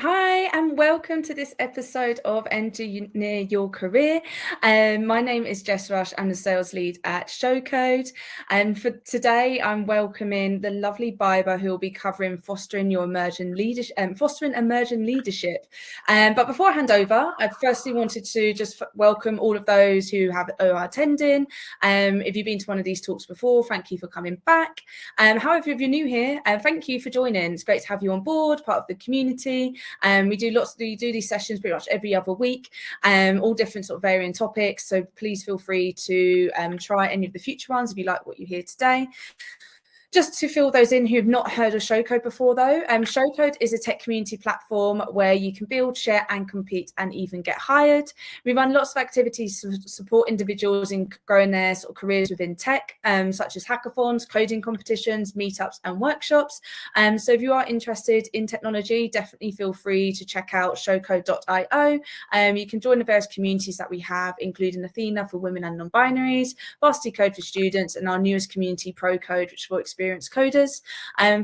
Hi, and welcome to this episode of Engineer Your Career. My name is Jess Rush. I'm the sales lead at Showcode. And for today, I'm welcoming the lovely Baiba, who will be covering fostering emerging leadership. But before I hand over, I firstly wanted to just welcome all of those who are attending. If you've been to one of these talks before, thank you for coming back. However, if you're new here, thank you for joining. It's great to have you on board, part of the community. We do these sessions pretty much every other week, all different sort of varying topics. So please feel free to try any of the future ones if you like what you hear today. Just to fill those in who have not heard of Showcode before, though, Showcode is a tech community platform where you can build, share, and compete, and even get hired. We run lots of activities to support individuals in growing their sort of careers within tech, such as hackathons, coding competitions, meetups, and workshops. So if you are interested in technology, definitely feel free to check out showcode.io. You can join the various communities that we have, including Athena for women and non-binaries, Varsity Code for students, and our newest community, Pro Code, which will experienced coders.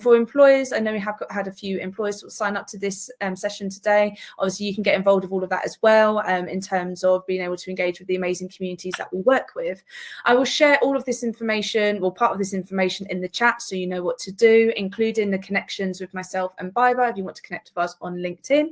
For employers, I know we have had a few employers sign up to this session today. Obviously, you can get involved with all of that as well in terms of being able to engage with the amazing communities that we work with. I will share all of this information, well, part of this information in the chat so you know what to do, including the connections with myself and Baiba if you want to connect with us on LinkedIn.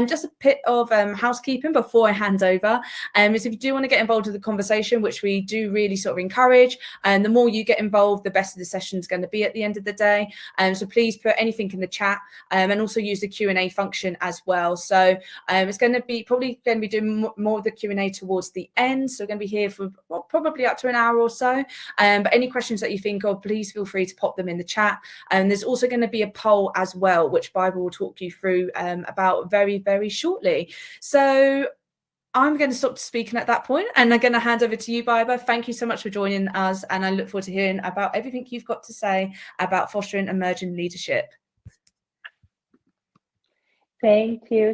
Just a bit of housekeeping before I hand over is if you do want to get involved with the conversation, which we do really sort of encourage, and the more you get involved, the better the session is going to be at the end of the day. So please put anything in the chat and also use the Q&A function as well. So it's going to be doing more of the Q&A towards the end. So we're going to be here for probably up to an hour or so. But any questions that you think of, please feel free to pop them in the chat. And there's also going to be a poll as well, which Baiba will talk you through about very, very shortly. So I'm going to stop speaking at that point, and I'm going to hand over to you, Baiba. Thank you so much for joining us, and I look forward to hearing about everything you've got to say about fostering emerging leadership. Thank you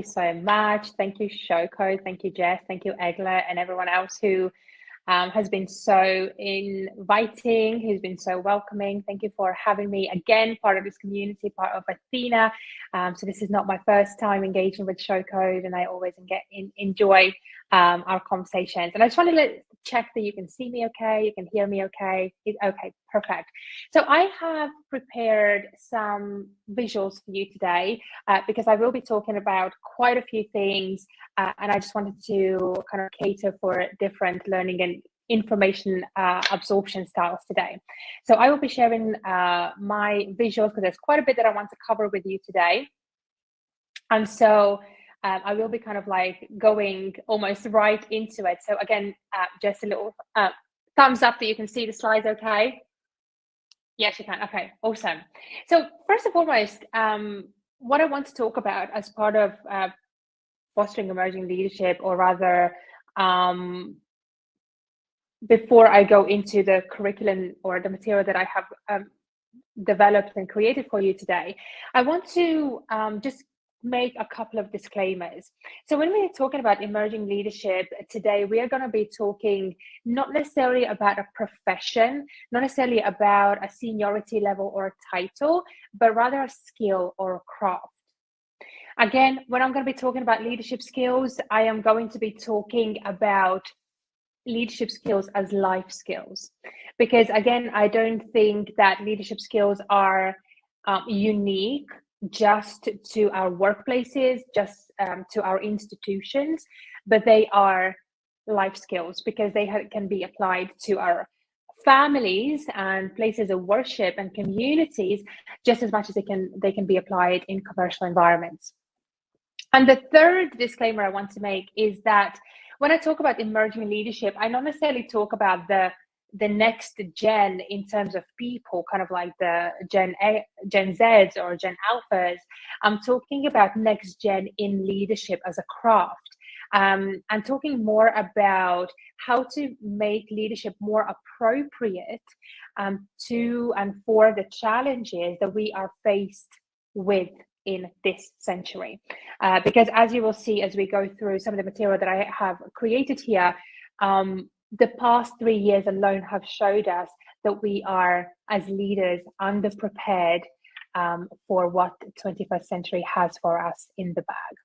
so much. Thank you, Showcode. Thank you, Jess. Thank you, Egla, and everyone else who has been so inviting, who's been so welcoming. Thank you for having me again, part of this community, part of Athena. So this is not my first time engaging with Showcode, and I always enjoy our conversations. And I just want to check that you can see me okay, you can hear me okay. Okay, perfect. So I have prepared some visuals for you today because I will be talking about quite a few things, and I just wanted to kind of cater for different learning and information absorption styles today. So I will be sharing my visuals because there's quite a bit that I want to cover with you today. And so I will be kind of like going almost right into it. So again, just a little thumbs up that you can see the slides okay? Yes, you can. Okay, awesome. So first and foremost, what I want to talk about as part of fostering emerging leadership, or rather, before I go into the curriculum or the material that I have developed and created for you today, I want to just make a couple of disclaimers. So when we're talking about emerging leadership today, we are going to be talking not necessarily about a profession, not necessarily about a seniority level or a title, but rather a skill or a craft. Again, when I'm going to be talking about leadership skills, I am going to be talking about leadership skills as life skills, because again, I don't think that leadership skills are unique just to our workplaces, just to our institutions, but they are life skills because they can be applied to our families and places of worship and communities just as much as they can be applied in commercial environments. And the third disclaimer I want to make is that when I talk about emerging leadership, I don't necessarily talk about the next gen in terms of people, kind of like the Gen Zs or Gen Alphas. I'm talking about next gen in leadership as a craft. I'm talking more about how to make leadership more appropriate to and for the challenges that we are faced with in this century. Because as you will see as we go through some of the material that I have created here, the past 3 years alone have showed us that we are, as leaders, underprepared for what the 21st century has for us in the bag.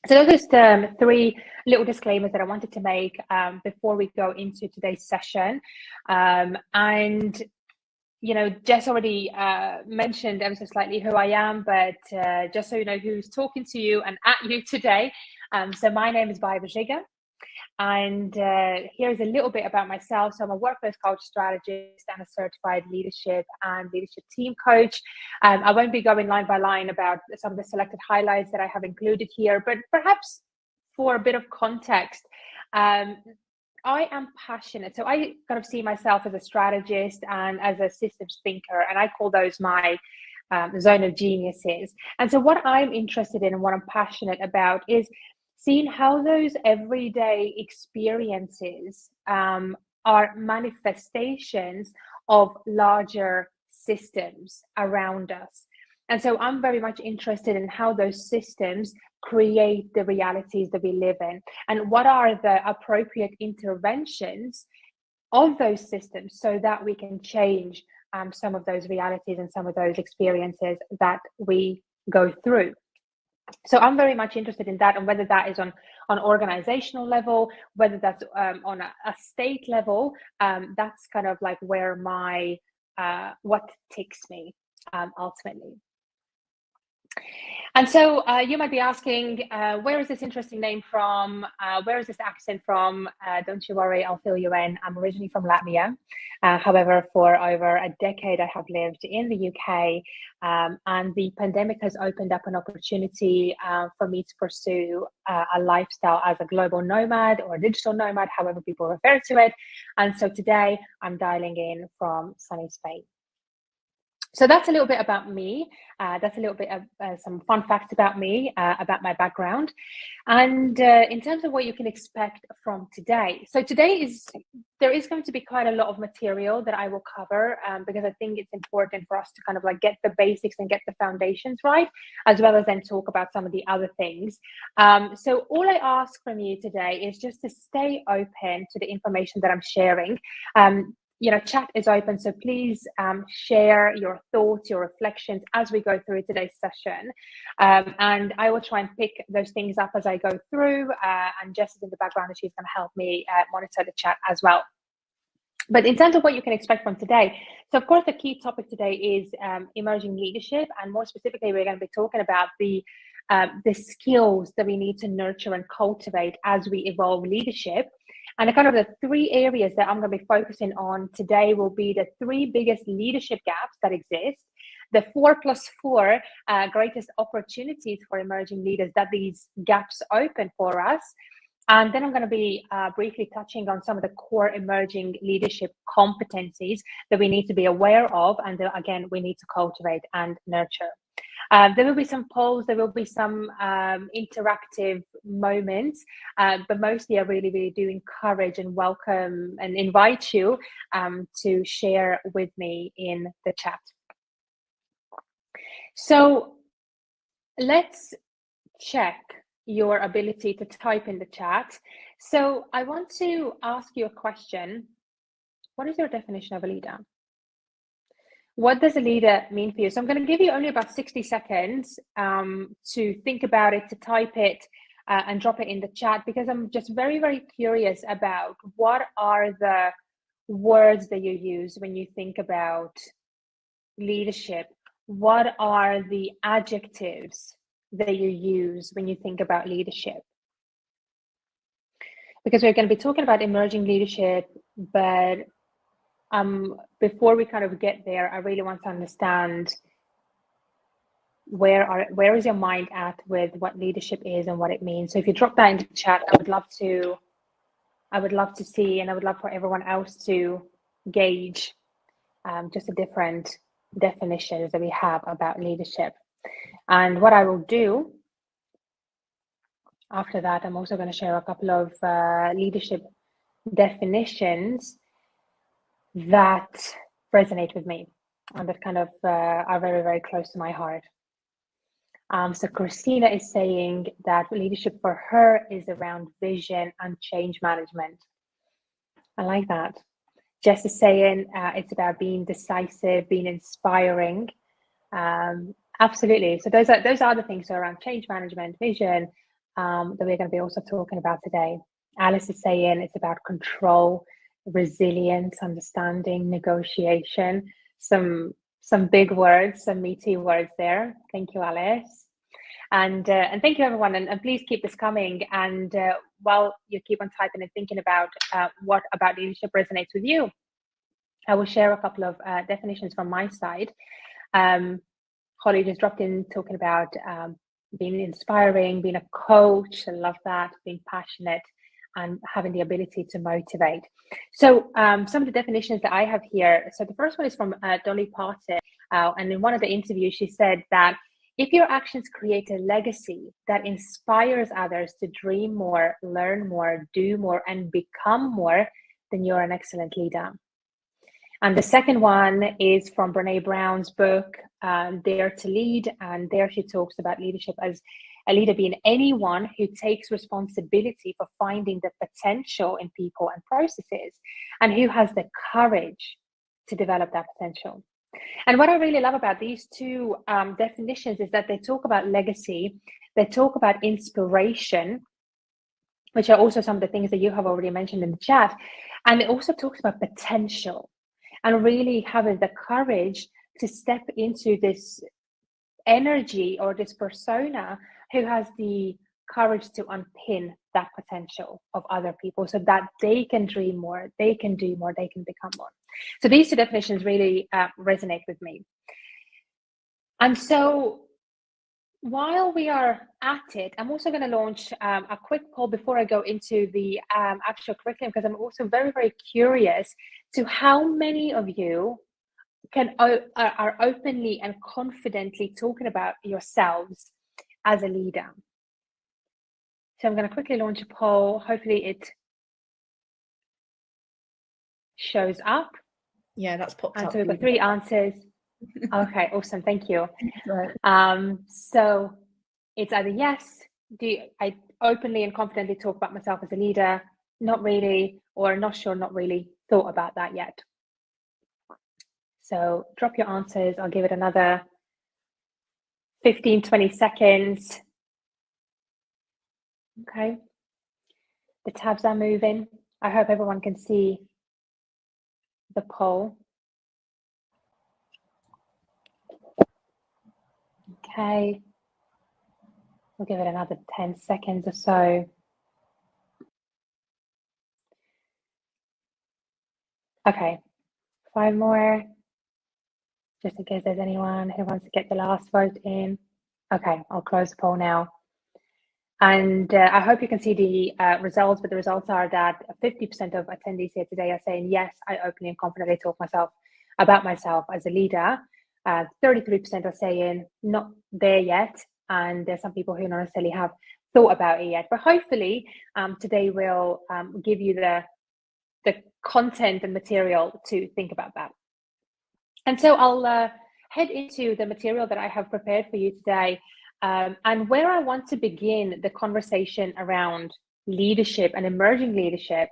So those are just 3 little disclaimers that I wanted to make before we go into today's session. And Jess already mentioned ever so slightly who I am, but just so you know who's talking to you and at you today. So my name is Baiba Ziga, and here's a little bit about myself. So I'm a workplace culture strategist and a certified leadership and leadership team coach. I won't be going line by line about some of the selected highlights that I have included here, but perhaps for a bit of context, I am passionate. So I kind of see myself as a strategist and as a systems thinker, and I call those my zone of geniuses. And so what I'm interested in and what I'm passionate about is seeing how those everyday experiences are manifestations of larger systems around us. And so I'm very much interested in how those systems create the realities that we live in, and what are the appropriate interventions of those systems so that we can change some of those realities and some of those experiences that we go through. So I'm very much interested in that, and whether that is on organizational level, whether that's on a state level, that's kind of like where my what ticks me ultimately. And so you might be asking, where is this interesting name from? Where is this accent from? Don't you worry, I'll fill you in. I'm originally from Latvia. However, for over a decade, I have lived in the UK, and the pandemic has opened up an opportunity for me to pursue a lifestyle as a global nomad or a digital nomad, however people refer to it. And so today I'm dialing in from sunny Spain. So that's a little bit about me. That's a little bit of some fun facts about me, about my background. And in terms of what you can expect from today. So there is going to be quite a lot of material that I will cover because I think it's important for us to kind of like get the basics and get the foundations right, as well as then talk about some of the other things. So all I ask from you today is just to stay open to the information that I'm sharing. Chat is open, so please share your thoughts, your reflections as we go through today's session. And I will try and pick those things up as I go through, and Jess is in the background and she's going to help me monitor the chat as well. But in terms of what you can expect from today, so of course the key topic today is emerging leadership, and more specifically we're going to be talking about the skills that we need to nurture and cultivate as we evolve leadership. And kind of the 3 areas that I'm going to be focusing on today will be the 3 biggest leadership gaps that exist, the 4+4 greatest opportunities for emerging leaders that these gaps open for us. And then I'm going to be briefly touching on some of the core emerging leadership competencies that we need to be aware of, and that, again, we need to cultivate and nurture. There will be some polls, there will be some interactive moments, but mostly I really, really do encourage and welcome and invite you to share with me in the chat. So let's check your ability to type in the chat. So I want to ask you a question. What is your definition of a leader? What does a leader mean for you? So I'm going to give you only about 60 seconds to think about it, to type it and drop it in the chat, because I'm just very, very curious about what are the words that you use when you think about leadership. What are the adjectives that you use when you think about leadership? Because we're going to be talking about emerging leadership, but before we kind of get there, I really want to understand where is your mind at with what leadership is and what it means. So if you drop that into the chat, I would love to see, and I would love for everyone else to gauge just the different definitions that we have about leadership. And what I will do after that, I'm also going to share a couple of leadership definitions that resonate with me and that kind of are very, very close to my heart. So Christina is saying that leadership for her is around vision and change management. I like that. Jess is saying it's about being decisive, being inspiring, Absolutely. So those are the things around change management, vision, that we're going to be also talking about today. Alice is saying it's about control, resilience, understanding, negotiation. Some big words, some meaty words there. Thank you, Alice. And thank you, everyone. And please keep this coming. And while you keep on typing and thinking about what about leadership resonates with you, I will share a couple of definitions from my side. Holly just dropped in talking about being inspiring, being a coach. I love that, being passionate and having the ability to motivate. So some of the definitions that I have here. So the first one is from Dolly Parton. And in one of the interviews, she said that if your actions create a legacy that inspires others to dream more, learn more, do more, and become more, then you're an excellent leader. And the second one is from Brene Brown's book, Dare to Lead. And there she talks about leadership as a leader being anyone who takes responsibility for finding the potential in people and processes, and who has the courage to develop that potential. And what I really love about these two definitions is that they talk about legacy, they talk about inspiration, which are also some of the things that you have already mentioned in the chat. And it also talks about potential and really having the courage to step into this energy or this persona who has the courage to unpin that potential of other people so that they can dream more, they can do more, they can become more. So these two definitions really resonate with me. And so while we are at it, I'm also going to launch a quick poll before I go into the actual curriculum, because I'm also very, very curious to how many of you are openly and confidently talking about yourselves as a leader. So I'm going to quickly launch a poll. Hopefully it shows up. Yeah, that's popped and up. So we've got 3 answers. Okay, awesome. Thank you. Right. So it's either yes, I openly and confidently talk about myself as a leader, not really, or not sure, not really thought about that yet. So drop your answers. I'll give it another 15, 20 seconds. Okay. The tabs are moving. I hope everyone can see the poll. Okay. We'll give it another 10 seconds or so. Okay, 5 more, just in case there's anyone who wants to get the last vote in. Okay, I'll close the poll now. And I hope you can see the results, but the results are that 50% of attendees here today are saying, yes, I openly and confidently talk about myself as a leader. 33% are saying not there yet. And there's some people who not necessarily have thought about it yet. But hopefully today will give you the content and material to think about that. And so I'll head into the material that I have prepared for you today. And where I want to begin the conversation around leadership and emerging leadership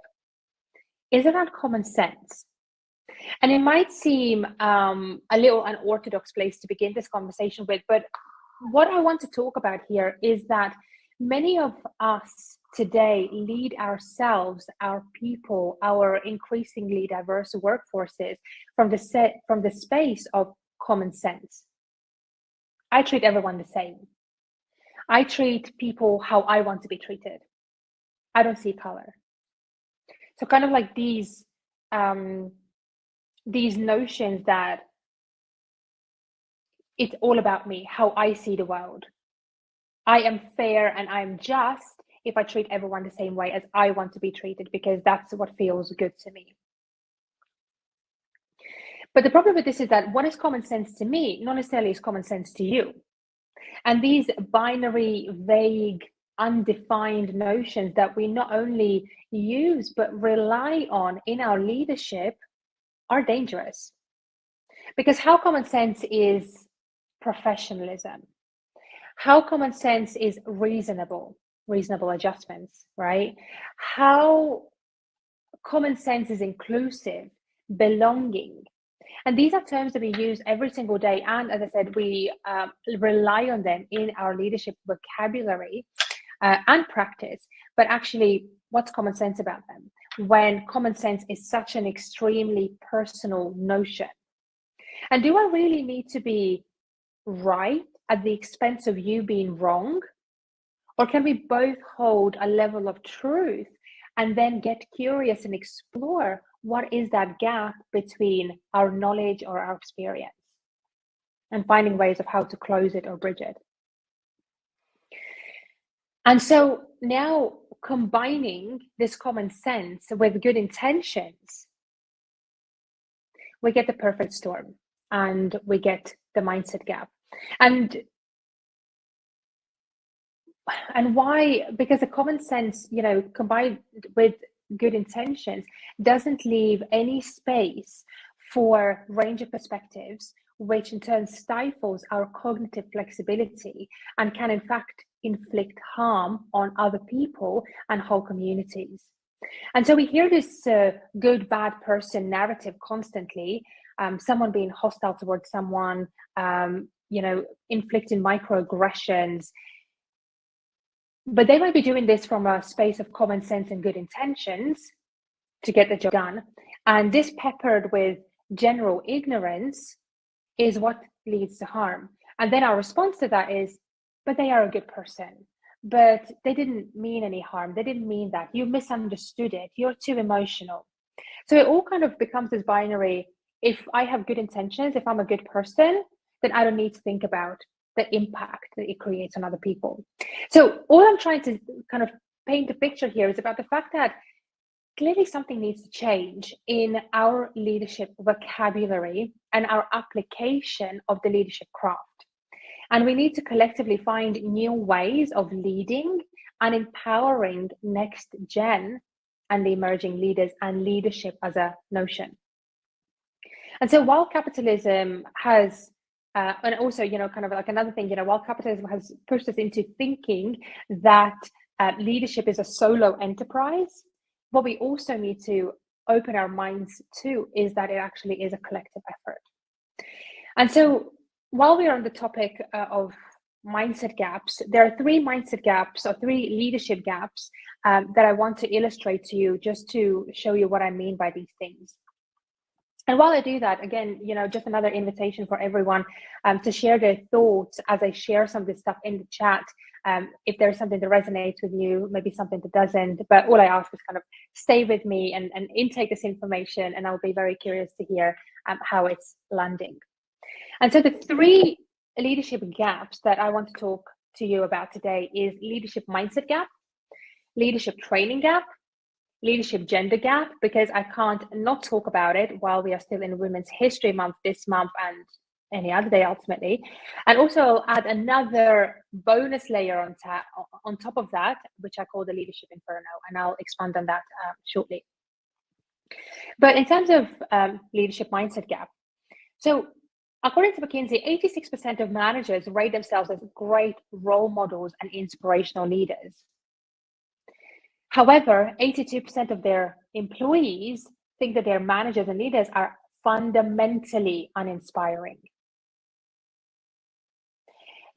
is around common sense. And it might seem a little unorthodox place to begin this conversation with, but what I want to talk about here is that many of us today lead ourselves, our people, our increasingly diverse workforces from the space of common sense. I treat everyone the same. I treat people how I want to be treated. I don't see color. So kind of like these notions that it's all about me, how I see the world. I am fair and I'm just if I treat everyone the same way as I want to be treated, because that's what feels good to me. But the problem with this is that what is common sense to me, not necessarily is common sense to you. And these binary, vague, undefined notions that we not only use but rely on in our leadership are dangerous. Because how common sense is professionalism, how common sense is reasonable adjustments, right? How common sense is inclusive, belonging. And these are terms that we use every single day. And as I said, we rely on them in our leadership vocabulary and practice. But actually, what's common sense about them when common sense is such an extremely personal notion? And do I really need to be right at the expense of you being wrong? Or can we both hold a level of truth and then get curious and explore what is that gap between our knowledge or our experience, and finding ways of how to close it or bridge it? And so now, combining this common sense with good intentions, we get the perfect storm, and we get the mindset gap. And why? Because the common sense, combined with good intentions, doesn't leave any space for range of perspectives, which in turn stifles our cognitive flexibility and can in fact inflict harm on other people and whole communities. And so we hear this good bad person narrative constantly, someone being hostile towards someone, inflicting microaggressions. But they might be doing this from a space of common sense and good intentions to get the job done. And this, peppered with general ignorance, is what leads to harm. And then our response to that is, but they are a good person. But they didn't mean any harm. They didn't mean that. You misunderstood it. You're too emotional. So it all kind of becomes this binary. If I have good intentions, if I'm a good person, then I don't need to think about the impact that it creates on other people. So all I'm trying to kind of paint a picture here is about the fact that clearly something needs to change in our leadership vocabulary and our application of the leadership craft. And we need to collectively find new ways of leading and empowering next gen and the emerging leaders and leadership as a notion. And so while capitalism has and also, kind of like another thing, while capitalism has pushed us into thinking that leadership is a solo enterprise, what we also need to open our minds to is that it actually is a collective effort. And so while we are on the topic of mindset gaps, there are three mindset gaps or three leadership gaps that I want to illustrate to you, just to show you what I mean by these things. And while I do that, again, just another invitation for everyone to share their thoughts as I share some of this stuff in the chat. If there's something that resonates with you, maybe something that doesn't, but all I ask is kind of stay with me and intake this information, and I'll be very curious to hear how it's landing. And so the three leadership gaps that I want to talk to you about today is leadership mindset gap, leadership training gap, leadership gender gap, because I can't not talk about it while we are still in Women's History Month this month and any other day ultimately. And also I'll add another bonus layer on top of that, which I call the leadership inferno, and I'll expand on that shortly. But in terms of leadership mindset gap, so according to McKinsey, 86% of managers rate themselves as great role models and inspirational leaders. However, 82% of their employees think that their managers and leaders are fundamentally uninspiring.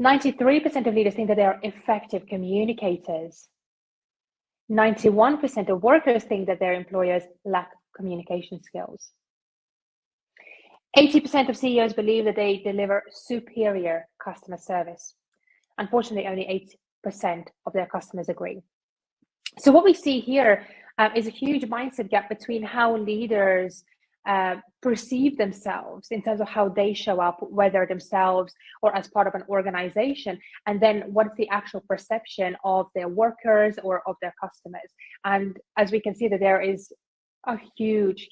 93% of leaders think that they are effective communicators. 91% of workers think that their employers lack communication skills. 80% of CEOs believe that they deliver superior customer service. Unfortunately, only 8% of their customers agree. So what we see here is a huge mindset gap between how leaders perceive themselves in terms of how they show up, whether themselves or as part of an organization, and then what's the actual perception of their workers or of their customers. And as we can see, that there is a huge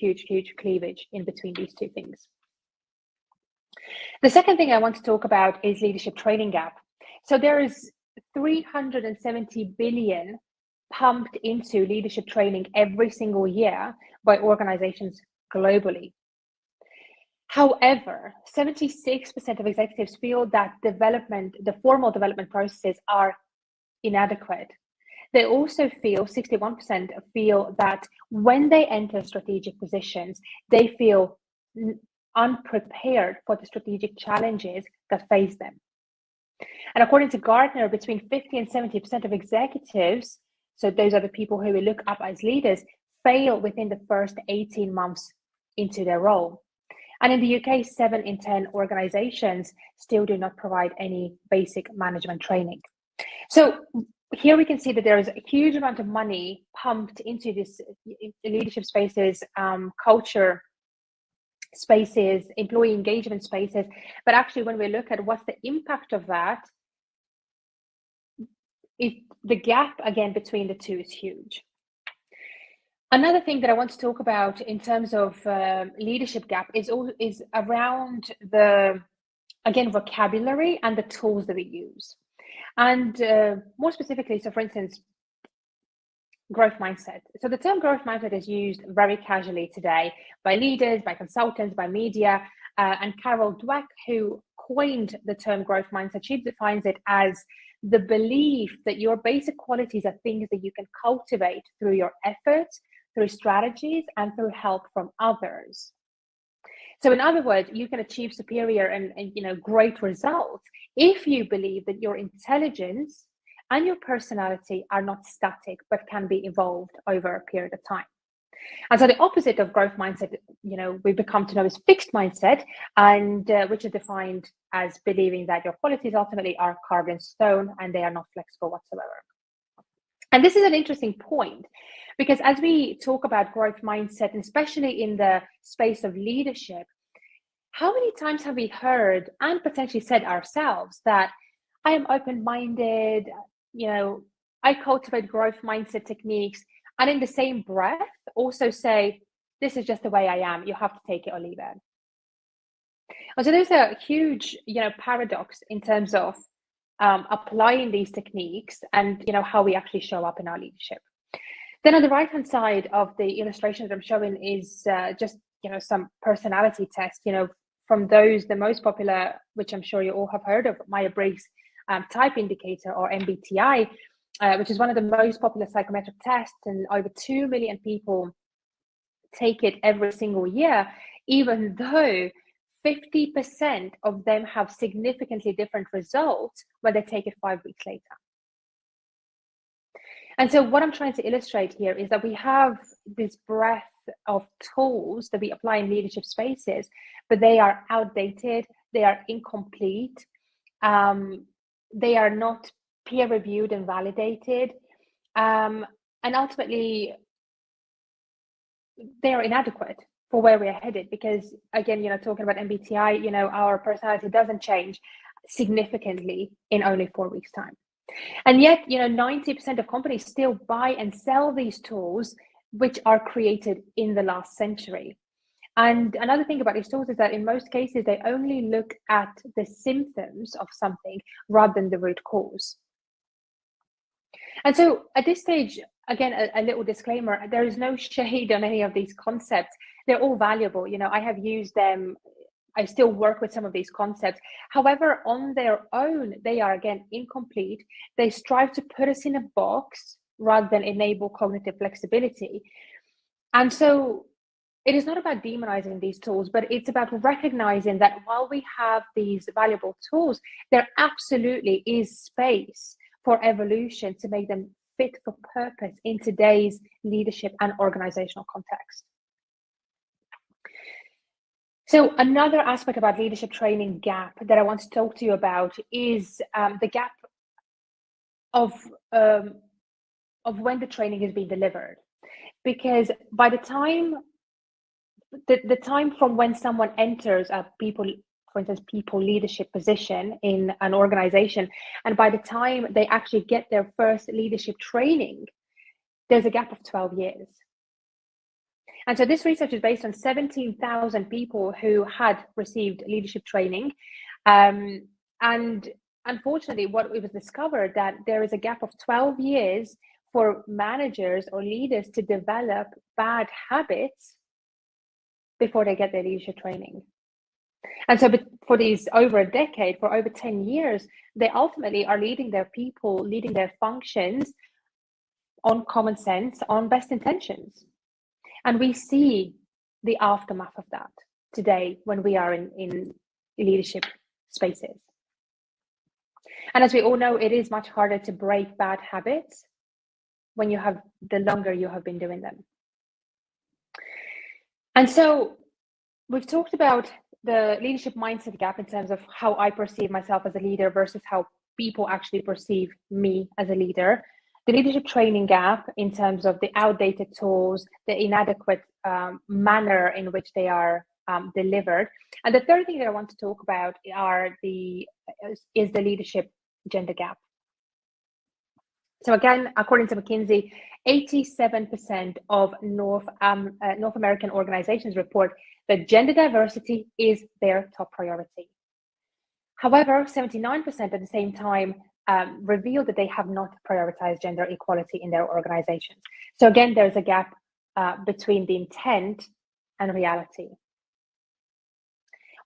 cleavage in between these two things. The second thing I want to talk about is leadership training gap. So there is 370 billion pumped into leadership training every single year by organizations globally. However, 76% of executives feel that the formal development processes are inadequate. They also feel, 61% feel that when they enter strategic positions, they feel unprepared for the strategic challenges that face them. And according to Gartner, between 50 and 70% of executives, so those are the people who we look up as leaders, fail within the first 18 months into their role. And in the UK, 7 in 10 organizations still do not provide any basic management training. So here we can see that there is a huge amount of money pumped into this leadership spaces, culture spaces, employee engagement spaces. But actually, when we look at what's the impact of that, the gap again between the two is huge. Another thing that I want to talk about in terms of leadership gap is around the, again, vocabulary and the tools that we use. And more specifically, so for instance, growth mindset. So the term growth mindset is used very casually today by leaders, by consultants, by media. And Carol Dweck, who coined the term growth mindset, she defines it as the belief that your basic qualities are things that you can cultivate through your efforts, through strategies, and through help from others. So in other words, you can achieve superior and great results if you believe that your intelligence and your personality are not static, but can be evolved over a period of time. And so the opposite of growth mindset, we become to know as fixed mindset, and which is defined as believing that your qualities ultimately are carved in stone and they are not flexible whatsoever. And this is an interesting point, because as we talk about growth mindset, and especially in the space of leadership, how many times have we heard and potentially said ourselves that I am open-minded, I cultivate growth mindset techniques, and in the same breath also say, this is just the way I am, you have to take it or leave it. And so there's a huge, paradox in terms of applying these techniques and, how we actually show up in our leadership. Then on the right-hand side of the illustration that I'm showing is just, some personality tests, from those, the most popular, which I'm sure you all have heard of, Myers-Briggs Type Indicator, or MBTI, which is one of the most popular psychometric tests, and over 2 million people take it every single year, even though 50% of them have significantly different results when they take it 5 weeks later. And so what I'm trying to illustrate here is that we have this breadth of tools that we apply in leadership spaces, but they are outdated, they are incomplete, they are not peer-reviewed and validated, and ultimately they are inadequate for where we are headed, because again, talking about MBTI, our personality doesn't change significantly in only 4 weeks' time. And yet, 90% of companies still buy and sell these tools, which are created in the last century. And another thing about these tools is that in most cases, they only look at the symptoms of something rather than the root cause. And so at this stage, again, a little disclaimer, there is no shade on any of these concepts. They're all valuable. I have used them. I still work with some of these concepts. However, on their own, they are, again, incomplete. They strive to put us in a box rather than enable cognitive flexibility. And so it is not about demonizing these tools, but it's about recognizing that while we have these valuable tools, there absolutely is space for evolution to make them fit for purpose in today's leadership and organizational context. So another aspect about leadership training gap that I want to talk to you about is the gap of when the training is being delivered. Because by the time, the time from when someone enters a people leadership position in an organization, and by the time they actually get their first leadership training, there's a gap of 12 years. And so this research is based on 17,000 people who had received leadership training. And unfortunately, what it was discovered that there is a gap of 12 years for managers or leaders to develop bad habits before they get their leadership training. And so for these over a decade, for over 10 years, they ultimately are leading their people, leading their functions on common sense, on best intentions. And we see the aftermath of that today when we are in leadership spaces. And as we all know, it is much harder to break bad habits when you have, the longer you have been doing them. And so we've talked about the leadership mindset gap in terms of how I perceive myself as a leader versus how people actually perceive me as a leader. The leadership training gap in terms of the outdated tools, the inadequate manner in which they are delivered. And the third thing that I want to talk about is the leadership gender gap. So again, according to McKinsey, 87% of North American organizations report that gender diversity is their top priority. However, 79% at the same time revealed that they have not prioritized gender equality in their organizations. So again, there's a gap between the intent and reality.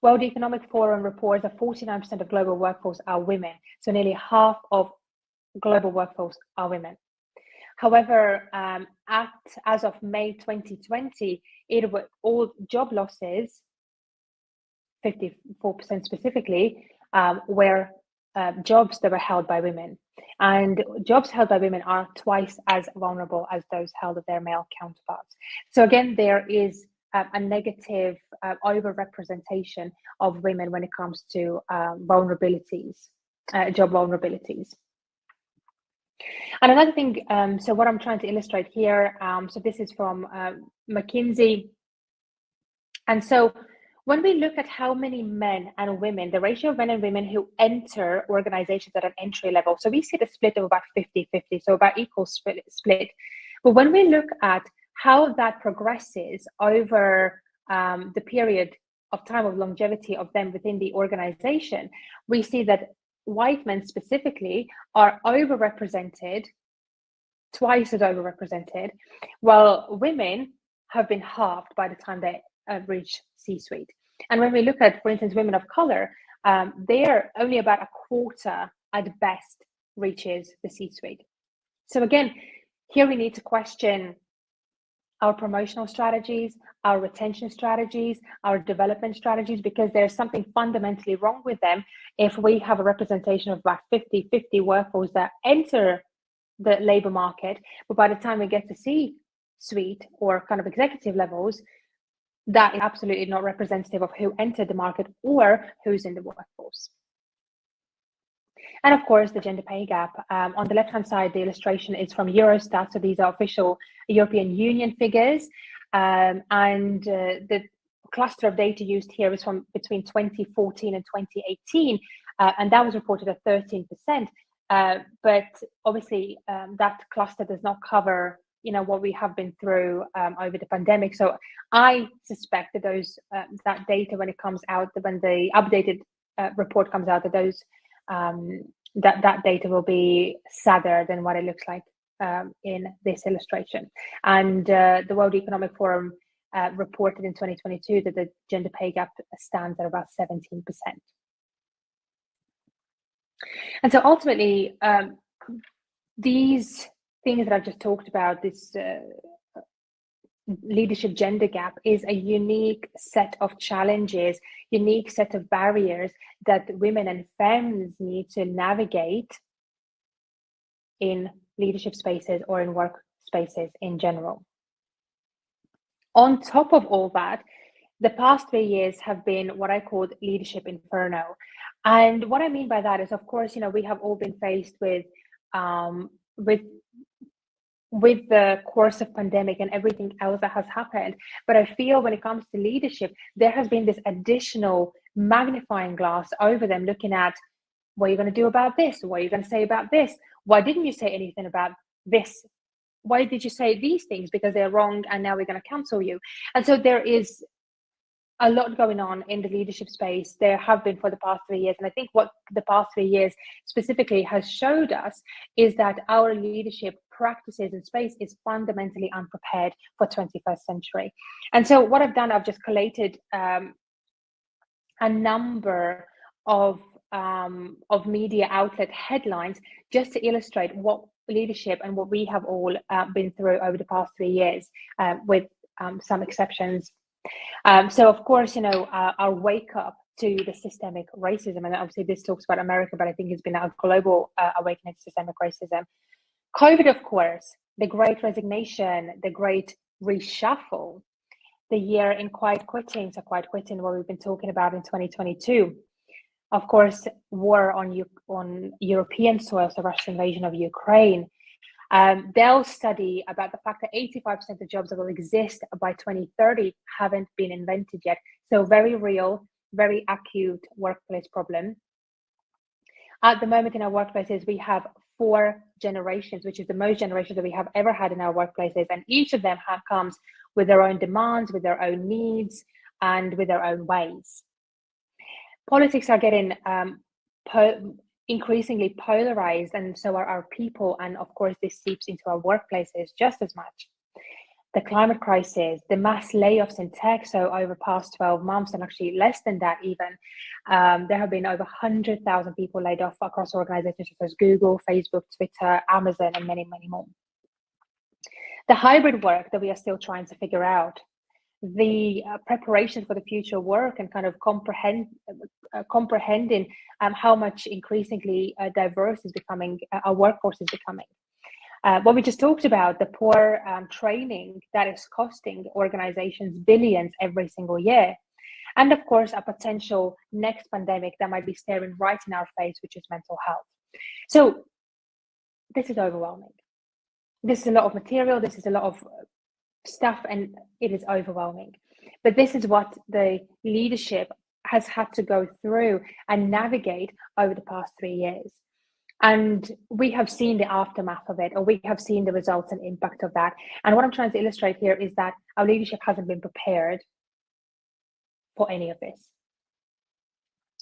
World Economic Forum reports that 49% of global workforce are women. So nearly half of global workforce are women. However, as of May 2020, it was all job losses, 54% specifically, were jobs that were held by women. And jobs held by women are twice as vulnerable as those held by their male counterparts. So again, there is a negative overrepresentation of women when it comes to vulnerabilities, job vulnerabilities. And another thing, so what I'm trying to illustrate here, so this is from McKinsey. And so when we look at how many men and women, the ratio of men and women who enter organizations at an entry level, so we see the split of about 50-50, so about equal split. But when we look at how that progresses over the period of time of longevity of them within the organization, we see that white men specifically are overrepresented, twice as overrepresented, while women have been halved by the time they reach C-suite. And when we look at, for instance, women of color, they're only about a quarter at best reaches the C-suite. So again, here we need to question our promotional strategies, our retention strategies, our development strategies, because there's something fundamentally wrong with them if we have a representation of about 50-50 workforce that enter the labor market, but by the time we get to C-suite or kind of executive levels, that is absolutely not representative of who entered the market or who's in the workforce. And of course, the gender pay gap. On the left-hand side, the illustration is from Eurostat. So these are official European Union figures. And the cluster of data used here is from between 2014 and 2018. And that was reported at 13%. But obviously, that cluster does not cover what we have been through over the pandemic. So I suspect that those that data, when it comes out, when the updated report comes out, that those that data will be sadder than what it looks like in this illustration. And the World Economic Forum reported in 2022 that the gender pay gap stands at about 17%. And so ultimately, these things that I've just talked about, this leadership gender gap, is a unique set of challenges, unique set of barriers that women and femmes need to navigate in leadership spaces or in work spaces in general. On top of all that, the past 3 years have been what I called leadership inferno. And what I mean by that is, of course, we have all been faced with the course of pandemic and everything else that has happened. But I feel when it comes to leadership, there has been this additional magnifying glass over them, looking at what are you going to do about this? What are you going to say about this? Why didn't you say anything about this? Why did you say these things? Because they're wrong and now we're going to cancel you. And so there is a lot going on in the leadership space. There have been for the past 3 years. And I think what the past 3 years specifically has showed us is that our leadership practices and space is fundamentally unprepared for 21st century. And so what I've done, I've just collated a number of media outlet headlines just to illustrate what leadership and what we have all been through over the past 3 years, with some exceptions So of course, our wake up to the systemic racism, and obviously this talks about America, but I think it's been a global awakening to systemic racism. COVID, of course, the great resignation, the great reshuffle, the year in quiet quitting, what we've been talking about in 2022. Of course, war on European soil, so Russian invasion of Ukraine. They'll study about the fact that 85% of jobs that will exist by 2030 haven't been invented yet. So very real, very acute workplace problem. At the moment in our workplaces, we have 4 generations, which is the most generations that we have ever had in our workplaces. And each of them comes with their own demands, with their own needs, and with their own ways. Politics are getting increasingly polarized, and so are our people. And of course, this seeps into our workplaces just as much. The climate crisis, the mass layoffs in tech. So over the past 12 months, and actually less than that even, there have been over 100,000 people laid off across organizations such as Google, Facebook, Twitter, Amazon, and many, many more. The hybrid work that we are still trying to figure out, the preparation for the future work, and kind of comprehending how much increasingly diverse is becoming, our workforce is becoming. What we just talked about, the poor training that is costing organizations billions every single year. And of course, a potential next pandemic that might be staring right in our face, which is mental health. So this is overwhelming. This is a lot of material, this is a lot of stuff, and it is overwhelming. But this is what the leadership has had to go through and navigate over the past 3 years. And we have seen the aftermath of it, or we have seen the results and impact of that. And what I'm trying to illustrate here is that our leadership hasn't been prepared for any of this.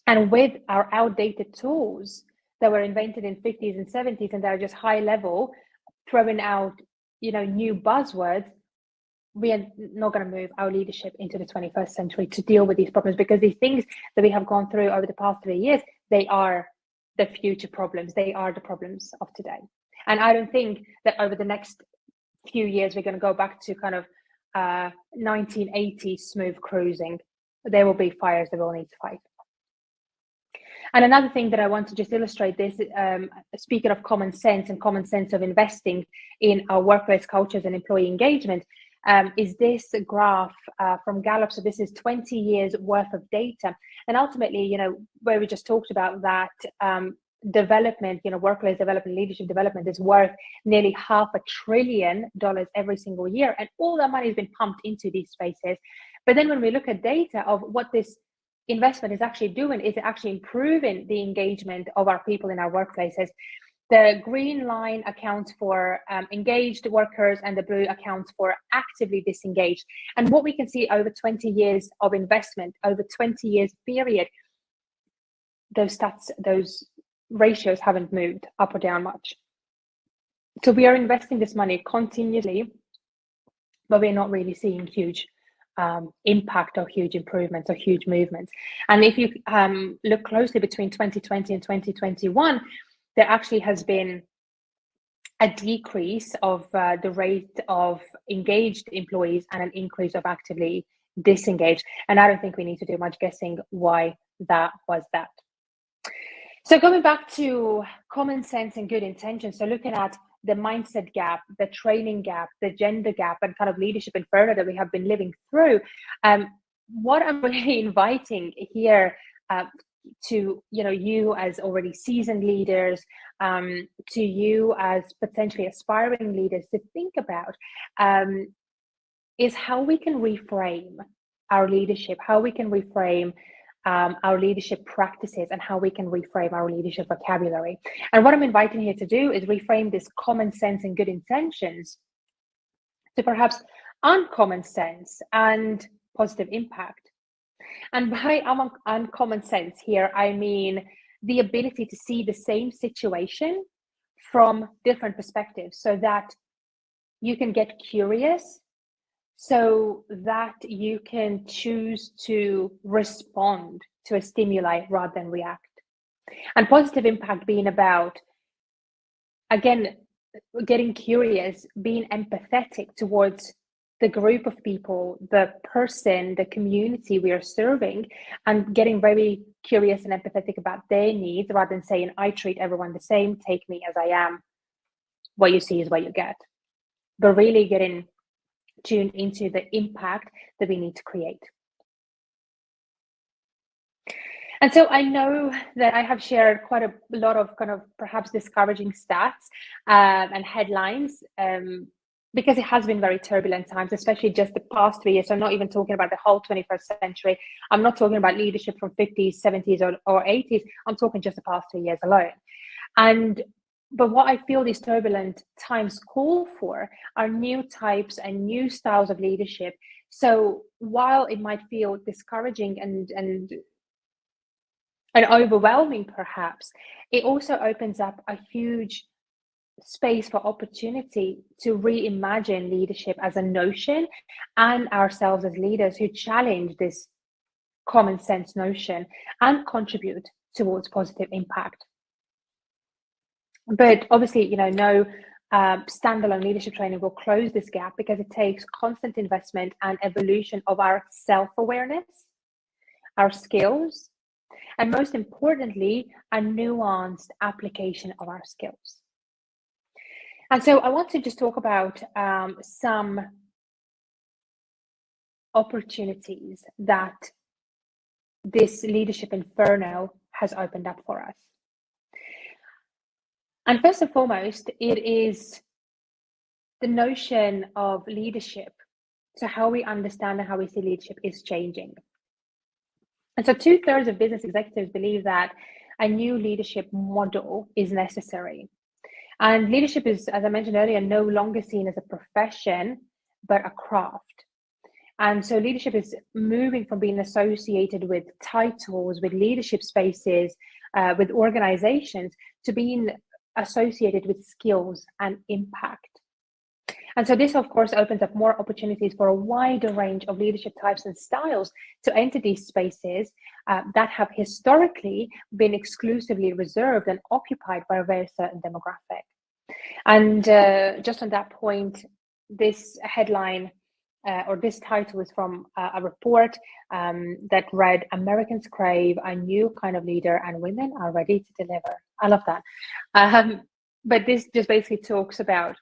And with our outdated tools that were invented in 50s and 70s, and they're just high level, throwing out, new buzzwords, we are not going to move our leadership into the 21st century to deal with these problems, because these things that we have gone through over the past 3 years, they are the future problems. They are the problems of today. And I don't think that over the next few years, we're going to go back to kind of 1980s smooth cruising. There will be fires that we'll need to fight. And another thing that I want to just illustrate this, speaking of common sense and common sense of investing in our workplace cultures and employee engagement, is this graph from Gallup. So this is 20 years worth of data. And ultimately, where we just talked about that development, workplace development, leadership development is worth nearly $500 billion every single year. And all that money has been pumped into these spaces. But then when we look at data of what this investment is actually doing, is it actually improving the engagement of our people in our workplaces? The green line accounts for engaged workers, and the blue accounts for actively disengaged. And what we can see over 20 years of investment, over 20 years period, those stats, those ratios haven't moved up or down much. So we are investing this money continuously, but we're not really seeing huge impact or huge improvements or huge movements. And if you look closely between 2020 and 2021, there actually has been a decrease of the rate of engaged employees and an increase of actively disengaged. And I don't think we need to do much guessing why that was that. So going back to common sense and good intention, so looking at the mindset gap, the training gap, the gender gap, and kind of leadership inferno that we have been living through, what I'm really inviting here to you as already seasoned leaders, to you as potentially aspiring leaders to think about is how we can reframe our leadership, how we can reframe our leadership practices, and how we can reframe our leadership vocabulary. And what I'm inviting here to do is reframe this common sense and good intentions to perhaps uncommon sense and positive impact. And by uncommon sense here, I mean the ability to see the same situation from different perspectives, so that you can get curious, so that you can choose to respond to a stimuli rather than react. And positive impact being about, again, getting curious, being empathetic towards the group of people, the person, the community we are serving, and getting very curious and empathetic about their needs rather than saying, I treat everyone the same, take me as I am. What you see is what you get. But really getting tuned into the impact that we need to create. And so I know that I have shared quite a lot of kind of perhaps discouraging stats and headlines because it has been very turbulent times, especially just the past 3 years. So I'm not even talking about the whole 21st century. I'm not talking about leadership from 50s, 70s, or 80s. I'm talking just the past 3 years alone. But what I feel these turbulent times call for are new types and new styles of leadership. So while it might feel discouraging and overwhelming, perhaps, it also opens up a huge space for opportunity to reimagine leadership as a notion and ourselves as leaders who challenge this common sense notion and contribute towards positive impact. But obviously, no standalone leadership training will close this gap because it takes constant investment and evolution of our self-awareness, our skills, and most importantly, a nuanced application of our skills. And so I want to just talk about some opportunities that this leadership inferno has opened up for us. And first and foremost, it is the notion of leadership. So how we understand and how we see leadership is changing. And so 2/3 of business executives believe that a new leadership model is necessary. And leadership is, as I mentioned earlier, no longer seen as a profession, but a craft. And so leadership is moving from being associated with titles, with leadership spaces, with organizations, to being associated with skills and impact. And so this, of course, opens up more opportunities for a wider range of leadership types and styles to enter these spaces that have historically been exclusively reserved and occupied by a very certain demographic. And just on that point, this headline or this title is from a report that read, "Americans crave a new kind of leader and women are ready to deliver." I love that. But this just basically talks about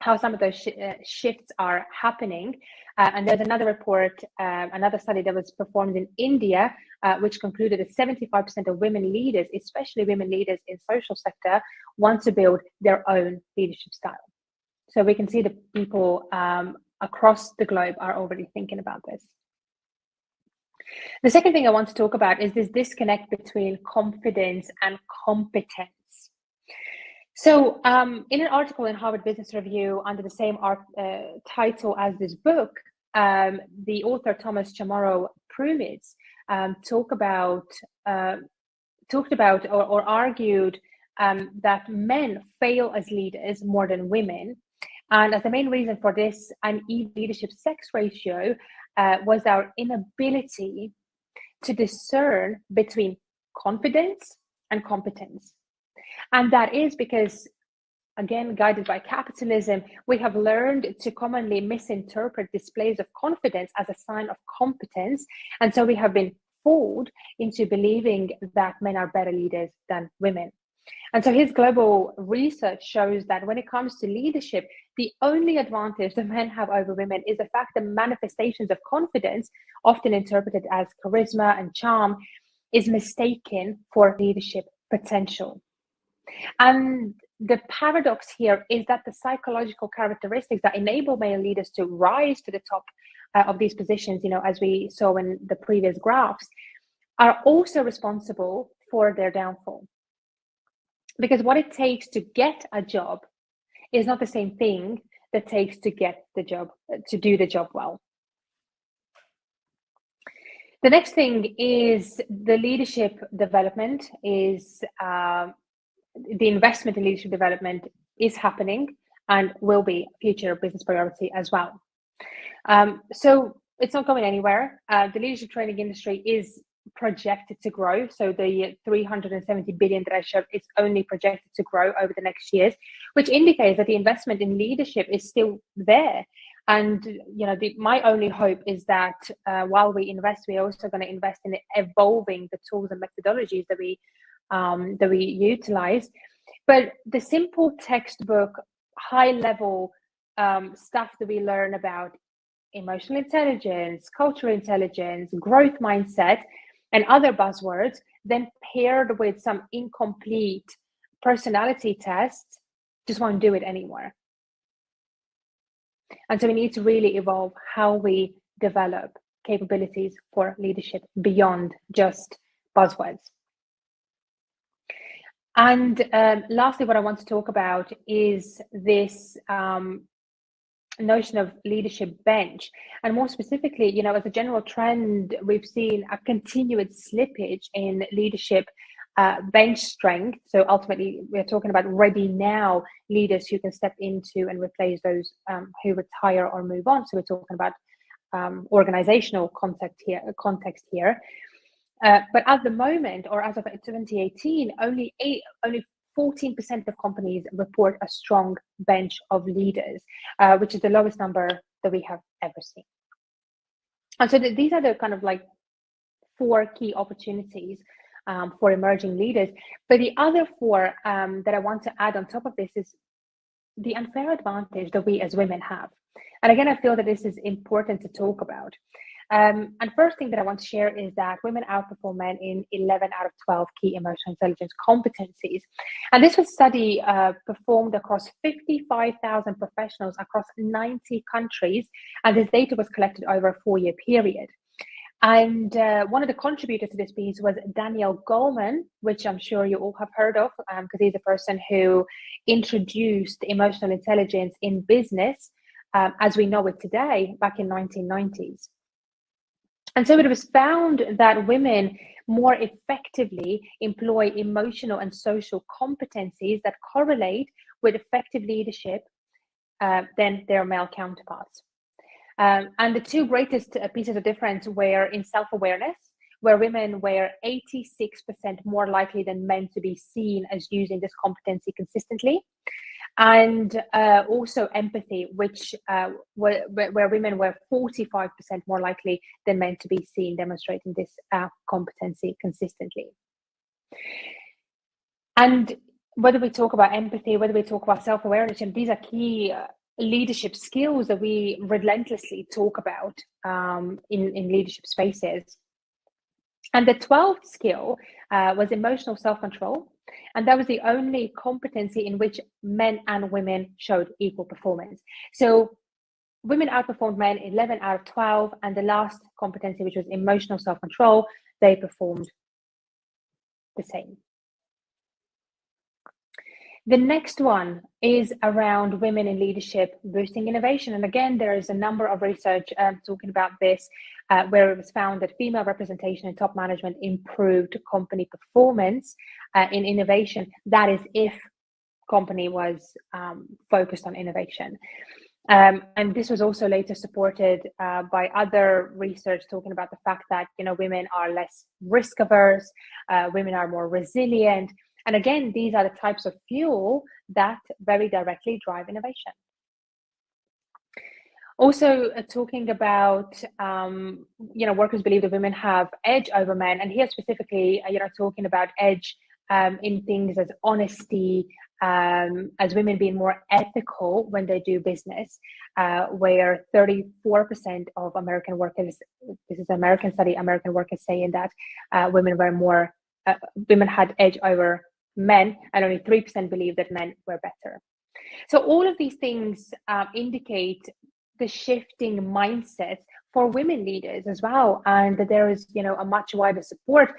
how some of those shifts are happening. And there's another report, another study that was performed in India, which concluded that 75% of women leaders, especially women leaders in social sector, want to build their own leadership style. So we can see that people across the globe are already thinking about this. The second thing I want to talk about is this disconnect between confidence and competence. So in an article in Harvard Business Review under the same title as this book, the author Thomas Chamorro Prumitz talked about or argued that men fail as leaders more than women. And as the main reason for this uneven leadership sex ratio was our inability to discern between confidence and competence. And that is because, again, guided by capitalism, we have learned to commonly misinterpret displays of confidence as a sign of competence. And so we have been fooled into believing that men are better leaders than women. And so his global research shows that when it comes to leadership, the only advantage that men have over women is the fact that manifestations of confidence, often interpreted as charisma and charm, is mistaken for leadership potential. And the paradox here is that the psychological characteristics that enable male leaders to rise to the top of these positions, as we saw in the previous graphs, are also responsible for their downfall. Because what it takes to get a job is not the same thing that takes to get the job, to do the job well. The next thing is the leadership development is the investment in leadership development is happening and will be a future business priority as well. So it's not going anywhere. The leadership training industry is projected to grow. So the 370 billion that I showed is only projected to grow over the next years, which indicates that the investment in leadership is still there. And my only hope is that while we invest, we're also going to invest in evolving the tools and methodologies that we utilize. But the simple textbook, high level stuff that we learn about emotional intelligence, cultural intelligence, growth mindset, and other buzzwords, then paired with some incomplete personality tests, just won't do it anymore. And so we need to really evolve how we develop capabilities for leadership beyond just buzzwords. And lastly, what I want to talk about is this notion of leadership bench. And more specifically, as a general trend, we've seen a continued slippage in leadership bench strength. So ultimately, we're talking about ready now leaders who can step into and replace those who retire or move on. So we're talking about organizational context here. But at the moment, or as of 2018, only 14% of companies report a strong bench of leaders, which is the lowest number that we have ever seen. And so these are the kind of like 4 key opportunities for emerging leaders. But the other 4 that I want to add on top of this is the unfair advantage that we as women have. And again, I feel that this is important to talk about. And first thing that I want to share is that women outperform men in 11 out of 12 key emotional intelligence competencies. And this was a study performed across 55,000 professionals across 90 countries. And this data was collected over a 4-year period. And one of the contributors to this piece was Daniel Goleman, which I'm sure you all have heard of, because he's a person who introduced emotional intelligence in business as we know it today, back in 1990s. And so it was found that women more effectively employ emotional and social competencies that correlate with effective leadership than their male counterparts. And the 2 greatest pieces of difference were in self-awareness, where women were 86% more likely than men to be seen as using this competency consistently. And also empathy, which where women were 45% more likely than men to be seen demonstrating this competency consistently. And whether we talk about empathy, whether we talk about self-awareness, and these are key leadership skills that we relentlessly talk about in leadership spaces. And the 12th skill was emotional self-control. And that was the only competency in which men and women showed equal performance. So women outperformed men 11 out of 12. And the last competency, which was emotional self-control, they performed the same. The next one is around women in leadership boosting innovation. And again, there is a number of research talking about this, where it was found that female representation in top management improved company performance in innovation. That is if company was focused on innovation. And this was also later supported by other research talking about the fact that women are less risk averse, women are more resilient. And again, these are the types of fuel that very directly drive innovation. Also talking about, workers believe that women have edge over men. And here specifically, talking about edge in things as honesty, as women being more ethical when they do business, where 34% of American workers, this is an American study, American workers saying that women had edge over men, and only 3% believe that men were better. So all of these things indicate the shifting mindset for women leaders as well, and that there is a much wider support.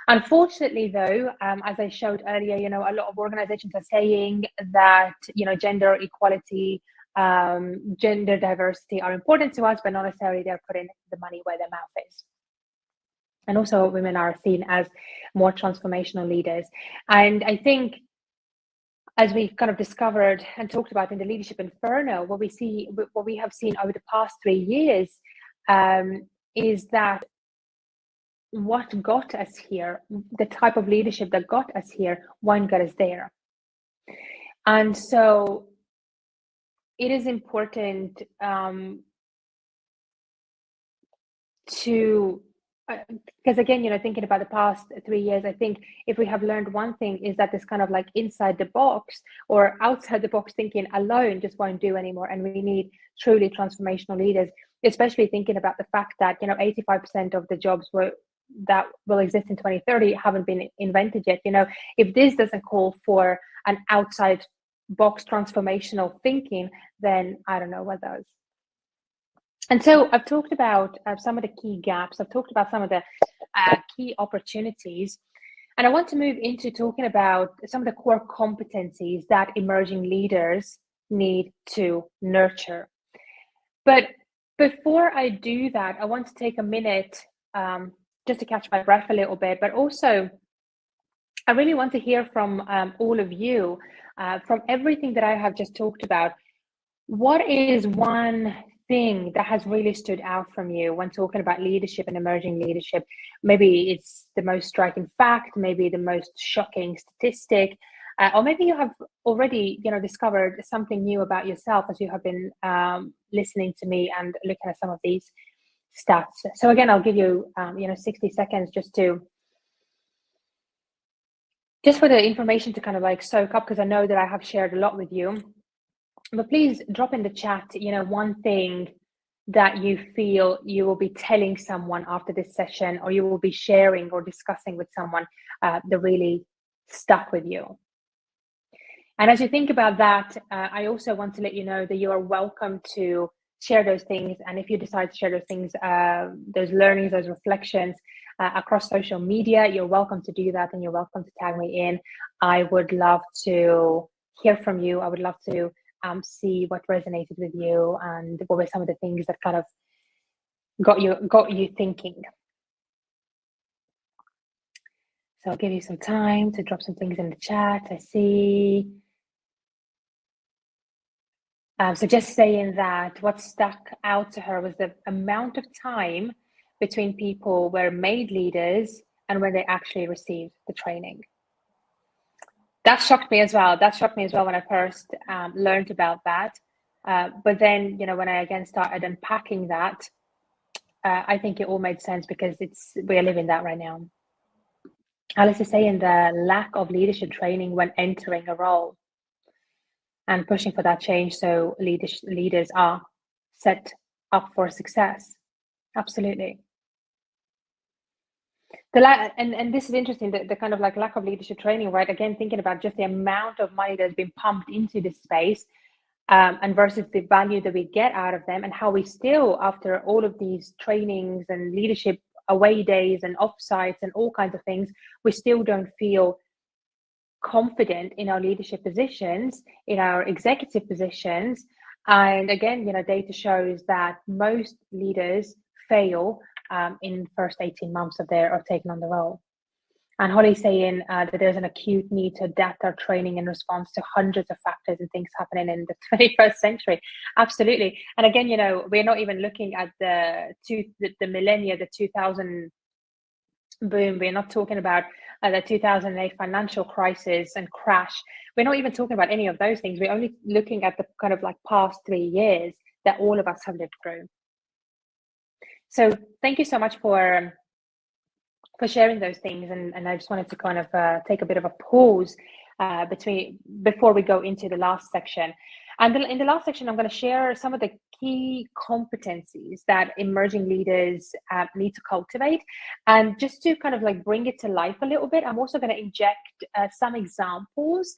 Unfortunately, though, as I showed earlier, a lot of organizations are saying that gender equality, gender diversity are important to us, but not necessarily they're putting the money where their mouth is. And also women are seen as more transformational leaders. And I think, as we've kind of discovered and talked about in the Leadership Inferno, what we have seen over the past 3 years is that what got us here, the type of leadership that got us here, won't get us there. And so it is important to, because again, thinking about the past 3 years, I think if we have learned one thing is that this kind of like inside the box or outside the box thinking alone just won't do anymore. And we need truly transformational leaders, especially thinking about the fact that, 85% of the jobs that will exist in 2030 haven't been invented yet. If this doesn't call for an outside box transformational thinking, then I don't know what does. And so I've talked about some of the key gaps. I've talked about some of the key opportunities. And I want to move into talking about some of the core competencies that emerging leaders need to nurture. But before I do that, I want to take a minute just to catch my breath a little bit. But also, I really want to hear from all of you, from everything that I have just talked about. What is one thing that has really stood out from you when talking about leadership and emerging leadership? Maybe it's the most striking fact, maybe the most shocking statistic, or maybe you have already discovered something new about yourself as you have been listening to me and looking at some of these stats. So again, I'll give you 60 seconds just for the information to kind of like soak up, because I know that I have shared a lot with you. But please drop in the chat, one thing that you feel you will be telling someone after this session, or you will be sharing or discussing with someone that really stuck with you. And as you think about that, I also want to let you know that you are welcome to share those things. And if you decide to share those things, those learnings, those reflections across social media, you're welcome to do that, and you're welcome to tag me in. I would love to hear from you. I would love to see what resonated with you and what were some of the things that kind of got you thinking. So I'll give you some time to drop some things in the chat. I see. So just saying that what stuck out to her was the amount of time between people were made leaders and when they actually received the training. That shocked me as well. When I first learned about that. But then, when I again started unpacking that, I think it all made sense, because we are living that right now. Alice is saying the lack of leadership training when entering a role and pushing for that change so leaders are set up for success. Absolutely. And this is interesting, the kind of like lack of leadership training, right? Again, thinking about just the amount of money that's been pumped into this space and versus the value that we get out of them, and how we still, after all of these trainings and leadership away days and offsites and all kinds of things, we still don't feel confident in our leadership positions, in our executive positions. And again, data shows that most leaders fail in the first 18 months of taking on the role. And Holly's saying that there's an acute need to adapt our training in response to hundreds of factors and things happening in the 21st century. Absolutely. And again, we're not even looking at the millennia, the 2000 boom. We're not talking about the 2008 financial crisis and crash. We're not even talking about any of those things. We're only looking at the kind of like past 3 years that all of us have lived through. So thank you so much for sharing those things. And I just wanted to kind of take a bit of a pause before we go into the last section. And in the last section, I'm going to share some of the key competencies that emerging leaders need to cultivate. And just to kind of like bring it to life a little bit, I'm also going to inject some examples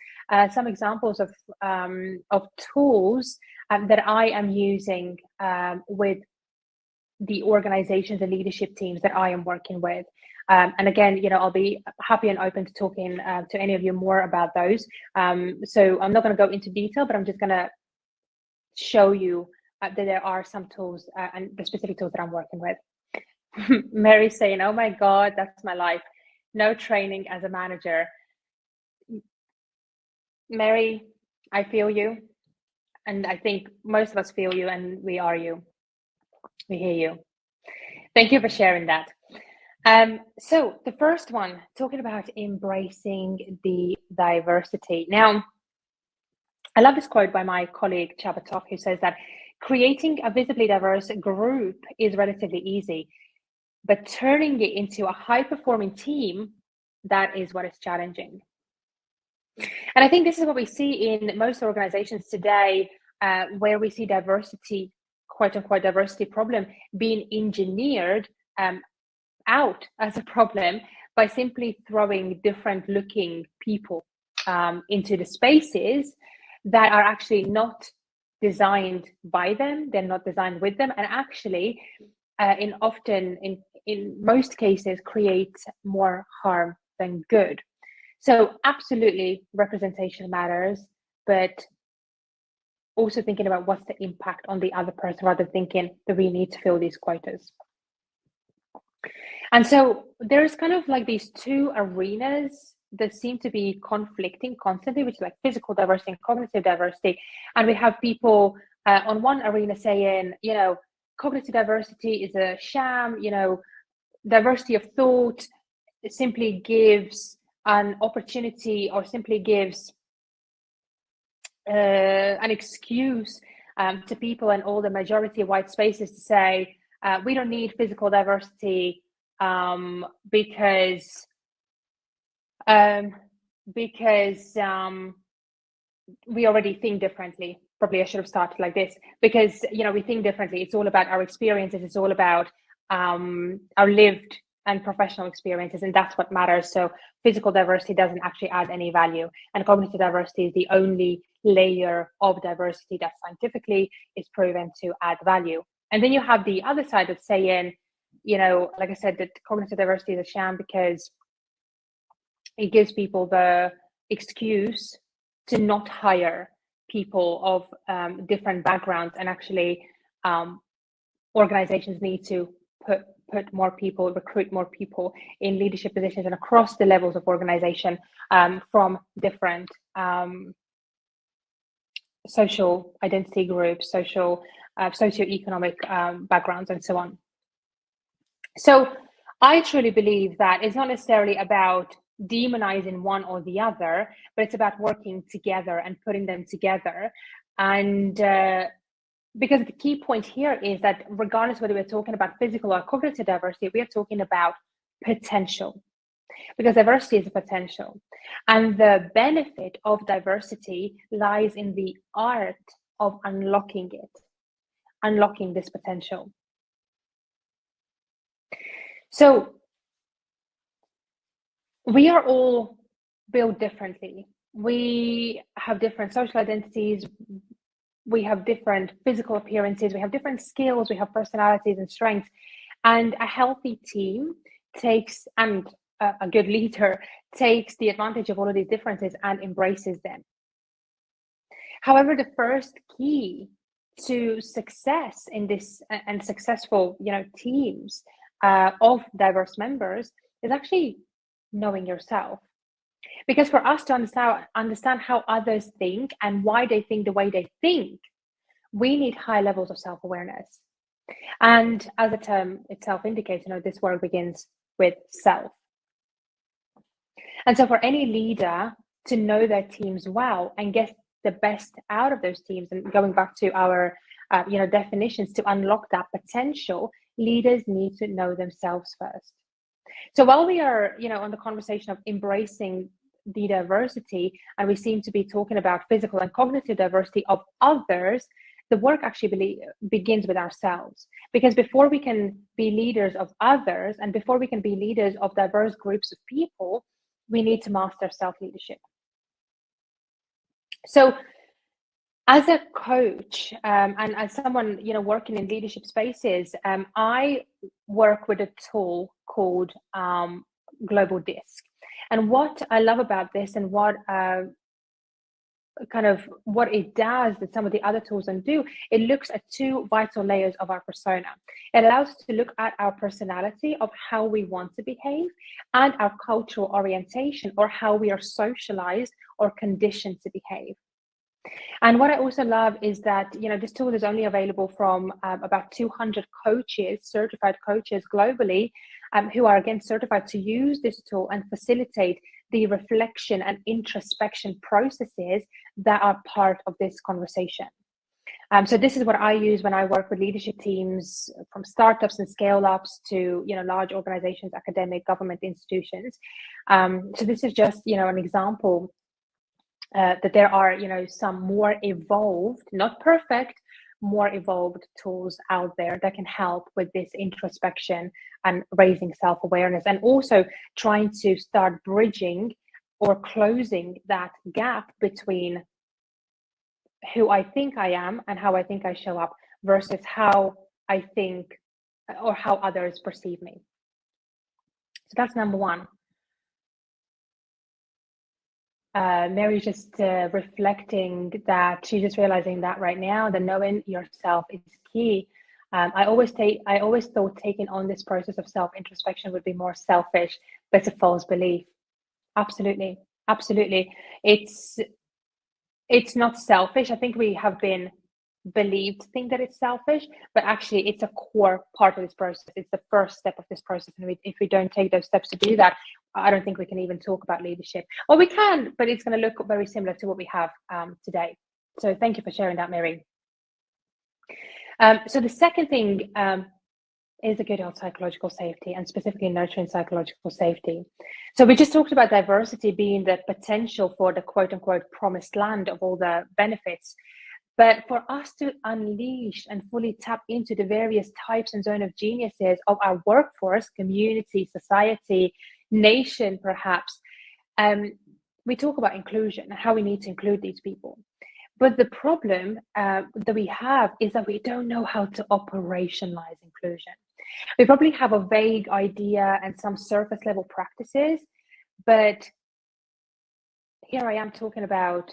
of tools that I am using with the organizations and leadership teams that I am working with. And again, I'll be happy and open to talking to any of you more about those. So I'm not going to go into detail, but I'm just going to show you that there are some tools and the specific tools that I'm working with. Mary's saying, oh my God, that's my life. No training as a manager. Mary, I feel you. And I think most of us feel you, and we are you. We hear you. Thank you for sharing that. So the first one, talking about embracing the diversity. Now, I love this quote by my colleague Chabatov, who says that creating a visibly diverse group is relatively easy, but turning it into a high-performing team, that is what is challenging. And I think this is what we see in most organizations today, where we see diversity, quote unquote, diversity problem being engineered out as a problem by simply throwing different looking people into the spaces that are actually not designed by them, they're not designed with them, and actually in most cases create more harm than good. So absolutely representation matters, but also thinking about what's the impact on the other person rather than thinking that we need to fill these quotas. And so there's kind of like these two arenas that seem to be conflicting constantly, which is like physical diversity and cognitive diversity. And we have people on one arena saying, you know, cognitive diversity is a sham, you know, diversity of thought simply gives an opportunity or simply gives an excuse to people in all the majority white spaces to say, we don't need physical diversity because we already think differently. Probably I should have started like this, because you know we think differently. It's all about our experiences. It's all about our lived and professional experiences, and that's what matters. So physical diversity doesn't actually add any value, and cognitive diversity is the only layer of diversity that scientifically is proven to add value. And then you have the other side that's saying, you know, like I said, that cognitive diversity is a sham because it gives people the excuse to not hire people of different backgrounds, and actually organizations need to put more people, recruit more people in leadership positions and across the levels of organization from different social identity groups, socioeconomic backgrounds, and so on. So I truly believe that it's not necessarily about demonizing one or the other, but it's about working together and putting them together. And because the key point here is that regardless whether we're talking about physical or cognitive diversity, we are talking about potential, because diversity is a potential. And the benefit of diversity lies in the art of unlocking this potential. So we are all built differently. We have different social identities. We have different physical appearances. We have different skills. We have personalities and strengths. And a healthy team takes, and a good leader takes the advantage of all of these differences and embraces them. However, the first key to success in this and successful, you know, teams of diverse members is actually knowing yourself. Because for us to understand how others think and why they think the way they think, we need high levels of self-awareness. And as the term itself indicates, you know, this work begins with self. And so for any leader to know their teams well and get the best out of those teams, and going back to our definitions, to unlock that potential, leaders need to know themselves first. So while we are, you know, on the conversation of embracing the diversity, and we seem to be talking about physical and cognitive diversity of others, the work actually begins with ourselves. Because before we can be leaders of others, and before we can be leaders of diverse groups of people, we need to master self-leadership. So as a coach and as someone, you know, working in leadership spaces, I work with a tool called Global Disc. And what I love about this, and what what it does that some of the other tools don't do, it looks at two vital layers of our persona. It allows us to look at our personality of how we want to behave, and our cultural orientation, or how we are socialized or conditioned to behave. And what I also love is that, you know, this tool is only available from about 200 coaches, certified coaches globally. who are again certified to use this tool and facilitate the reflection and introspection processes that are part of this conversation. So this is what I use when I work with leadership teams, from startups and scale-ups to large organizations, academic, government institutions. So this is just an example that there are some more evolved, not perfect, more evolved tools out there that can help with this introspection and raising self-awareness, and also trying to start bridging or closing that gap between who I think I am and how I think I show up versus how I think or how others perceive me. So that's number one. Mary's just reflecting that she's just realizing that right now, that knowing yourself is key. I always thought taking on this process of self-introspection would be more selfish, but it's a false belief. Absolutely. It's not selfish. I think we have been believed to think that it's selfish, but actually it's a core part of this process. It's the first step of this process. And if we don't take those steps to do that, I don't think we can even talk about leadership. Or we can, but it's going to look very similar to what we have today. So thank you for sharing that, Mary. So the second thing is a good old psychological safety, and specifically nurturing psychological safety. So we just talked about diversity being the potential for the quote unquote promised land of all the benefits. But for us to unleash and fully tap into the various types and zone of geniuses of our workforce, community, society, nation, perhaps, we talk about inclusion and how we need to include these people. But the problem that we have is that we don't know how to operationalize inclusion. We probably have a vague idea and some surface level practices, but here I am talking about,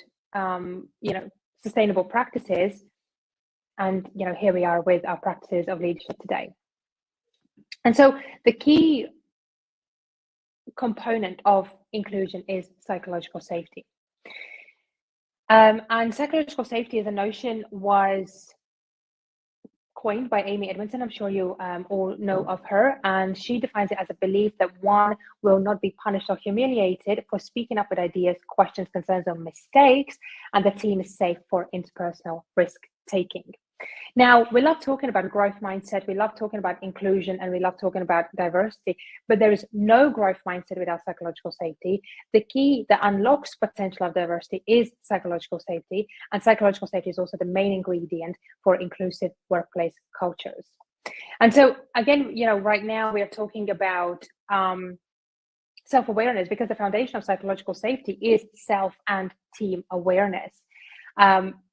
sustainable practices, and here we are with our practices of leadership today. And so the key component of inclusion is psychological safety. And psychological safety as a notion was coined by Amy Edmondson. I'm sure you all know of her, and she defines it as a belief that one will not be punished or humiliated for speaking up with ideas, questions, concerns, or mistakes, and the team is safe for interpersonal risk taking. Now, we love talking about growth mindset, we love talking about inclusion, and we love talking about diversity, but there is no growth mindset without psychological safety. The key that unlocks potential of diversity is psychological safety, and psychological safety is also the main ingredient for inclusive workplace cultures. And so, again, right now we are talking about self-awareness, because the foundation of psychological safety is self and team awareness.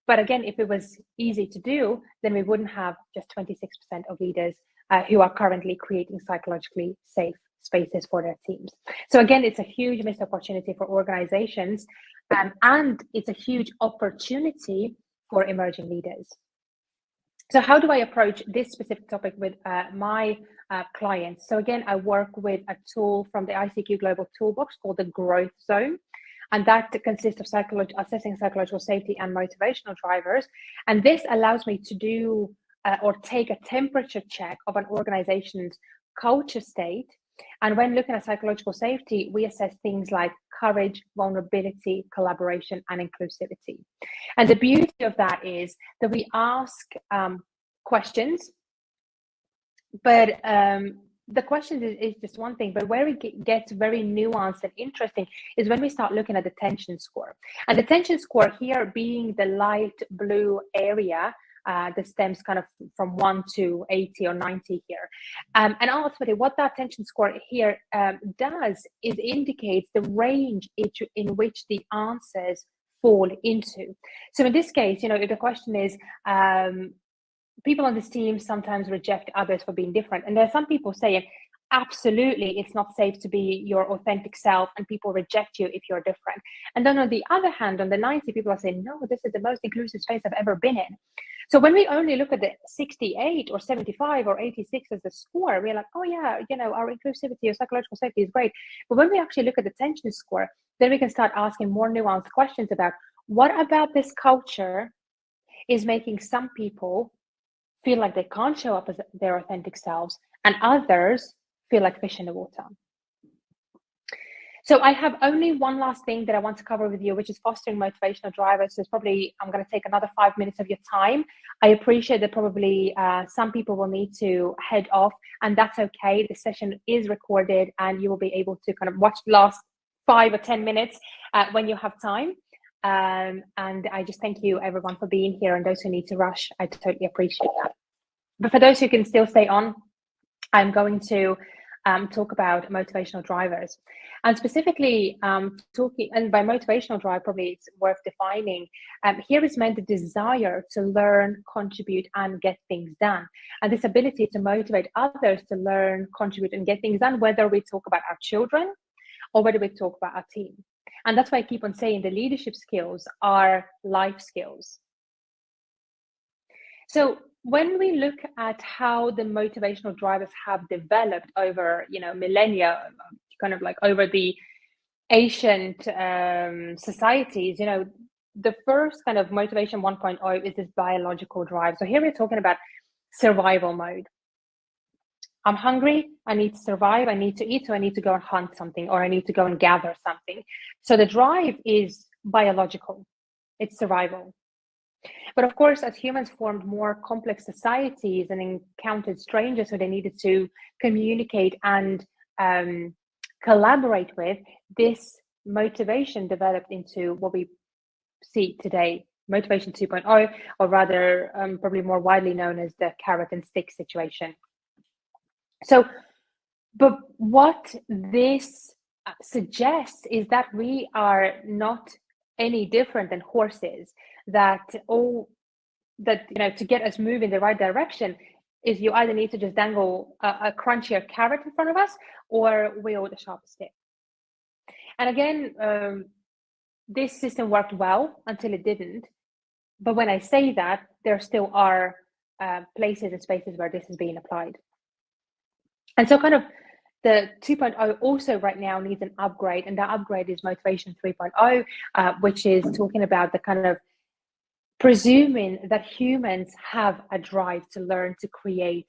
But again, if it was easy to do, then we wouldn't have just 26% of leaders who are currently creating psychologically safe spaces for their teams. So again, it's a huge missed opportunity for organizations, and it's a huge opportunity for emerging leaders. So how do I approach this specific topic with my clients? So again, I work with a tool from the ICQ Global Toolbox called the Growth Zone. And that consists of assessing psychological safety and motivational drivers. And this allows me to do or take a temperature check of an organization's culture state. And when looking at psychological safety, we assess things like courage, vulnerability, collaboration, and inclusivity. And the beauty of that is that we ask questions, but the question is just one thing, but where it gets very nuanced and interesting is when we start looking at the tension score. And the tension score here being the light blue area that stems kind of from 1 to 80 or 90 here. And ultimately what that tension score here does is indicates the range in which the answers fall into. So in this case, if the question is, people on this team sometimes reject others for being different. And there are some people saying, absolutely, it's not safe to be your authentic self, and people reject you if you're different. And then on the other hand, on the 90, people are saying, no, this is the most inclusive space I've ever been in. So when we only look at the 68 or 75 or 86 as the score, we're like, oh yeah, our inclusivity or psychological safety is great. But when we actually look at the tension score, then we can start asking more nuanced questions about what about this culture is making some people feel like they can't show up as their authentic selves, and others feel like fish in the water. So I have only one last thing that I want to cover with you, which is fostering motivational drivers. So it's probably, I'm going to take another 5 minutes of your time. I appreciate that probably some people will need to head off, and that's okay. The session is recorded and you will be able to kind of watch the last 5 or 10 minutes when you have time. And I just thank you everyone for being here, and those who need to rush, I totally appreciate that. But for those who can still stay on, I'm going to talk about motivational drivers, and specifically talking, and by motivational drive, probably it's worth defining. Here is meant the desire to learn, contribute, and get things done, and this ability to motivate others to learn, contribute, and get things done, whether we talk about our children or whether we talk about our team. And that's why I keep on saying the leadership skills are life skills. So when we look at how the motivational drivers have developed over, millennia, kind of like over the ancient societies, the first kind of motivation 1.0 is this biological drive. So here we're talking about survival mode. I'm hungry, I need to survive, I need to eat, so I need to go and hunt something, or I need to go and gather something. So the drive is biological, it's survival. But of course, as humans formed more complex societies and encountered strangers who they needed to communicate and collaborate with, this motivation developed into what we see today, motivation 2.0, or rather probably more widely known as the carrot and stick situation. So, but what this suggests is that we are not any different than horses, that to get us moving in the right direction is you either need to just dangle a crunchier carrot in front of us, or wield a sharper stick. And again, this system worked well until it didn't. But when I say that, there still are places and spaces where this is being applied. And so kind of the 2.0 also right now needs an upgrade, and that upgrade is motivation 3.0, which is talking about the kind of presuming that humans have a drive to learn, to create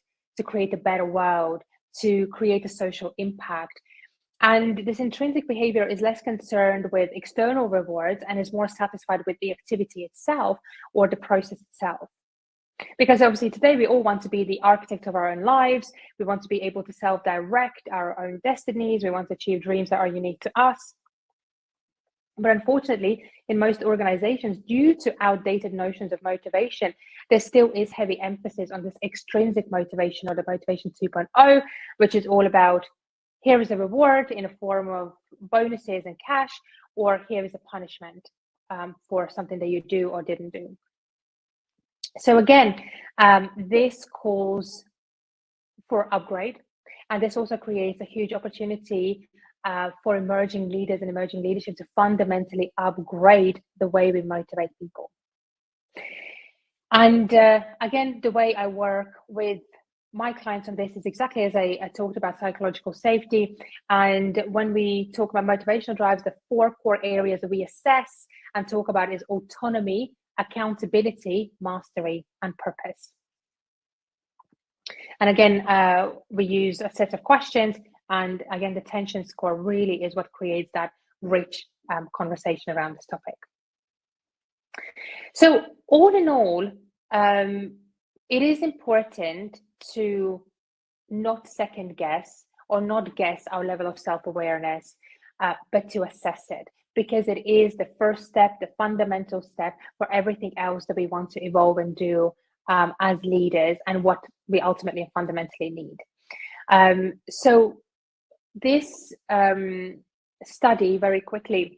a better world, to create a social impact. And this intrinsic behavior is less concerned with external rewards and is more satisfied with the activity itself or the process itself. Because obviously today we all want to be the architect of our own lives. We want to be able to self-direct our own destinies. We want to achieve dreams that are unique to us. But unfortunately, in most organizations, due to outdated notions of motivation, there still is heavy emphasis on this extrinsic motivation, or the motivation 2.0, which is all about, here is a reward in a form of bonuses and cash, or here is a punishment for something that you do or didn't do. So again, this calls for upgrade, and this also creates a huge opportunity for emerging leaders and emerging leadership to fundamentally upgrade the way we motivate people. And again, the way I work with my clients on this is exactly as I talked about psychological safety. And when we talk about motivational drives, the 4 core areas that we assess and talk about is autonomy, accountability, mastery, and purpose. And again, we use a set of questions, and again, the tension score really is what creates that rich conversation around this topic. So all in all, it is important to not second guess or not guess our level of self-awareness, but to assess it, because it is the first step, the fundamental step for everything else that we want to evolve and do as leaders, and what we ultimately and fundamentally need. So this study very quickly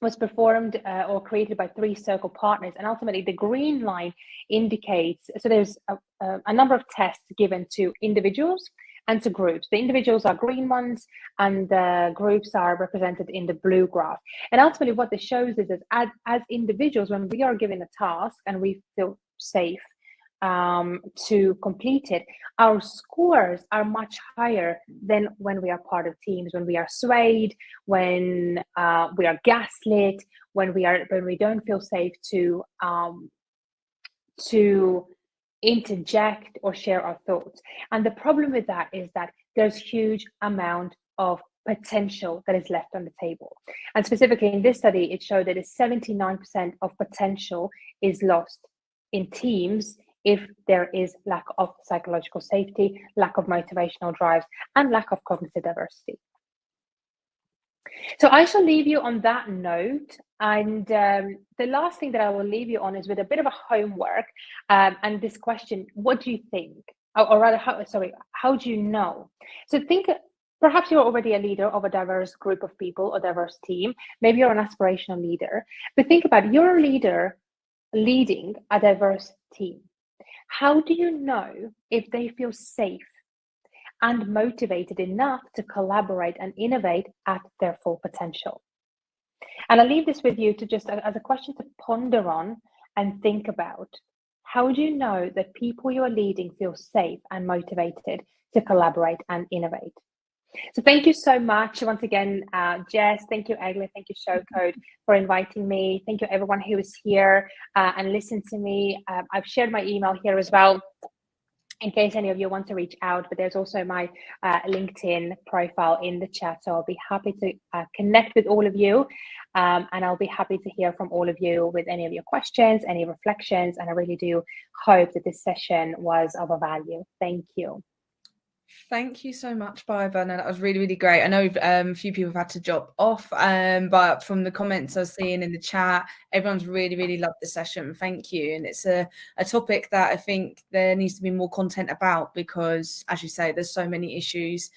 was performed or created by 3 circle partners, and ultimately the green line indicates, so there's a number of tests given to individuals and to groups. The individuals are green ones, and the groups are represented in the blue graph. And ultimately what this shows is that as individuals, when we are given a task and we feel safe to complete it, our scores are much higher than when we are part of teams, when we are swayed, when we are gaslit, when we don't feel safe to interject or share our thoughts. And the problem with that is that there's huge amount of potential that is left on the table. And specifically in this study, it showed that 79% of potential is lost in teams if there is lack of psychological safety, lack of motivational drives, and lack of cognitive diversity. So I shall leave you on that note. And the last thing that I will leave you on is with a bit of a homework and this question: what do you think? Or rather, how do you know? So think, perhaps you're already a leader of a diverse group of people or diverse team. Maybe you're an aspirational leader, but think about it, you're a leader leading a diverse team. How do you know if they feel safe and motivated enough to collaborate and innovate at their full potential? And I'll leave this with you to just as a question to ponder on and think about. How do you know that people you are leading feel safe and motivated to collaborate and innovate? So thank you so much once again, Jess. Thank you, Egle. Thank you, Showcode, for inviting me. Thank you, everyone who is here and listened to me. I've shared my email here as well, in case any of you want to reach out, but there's also my LinkedIn profile in the chat. So I'll be happy to connect with all of you. And I'll be happy to hear from all of you with any of your questions, any reflections. And I really do hope that this session was of a value. Thank you. Thank you so much, Baiba. No, that was really, really great. I know a few people have had to drop off, but from the comments I was seeing in the chat, everyone's really, really loved the session. Thank you. And it's a topic that I think there needs to be more content about because, as you say, there's so many issues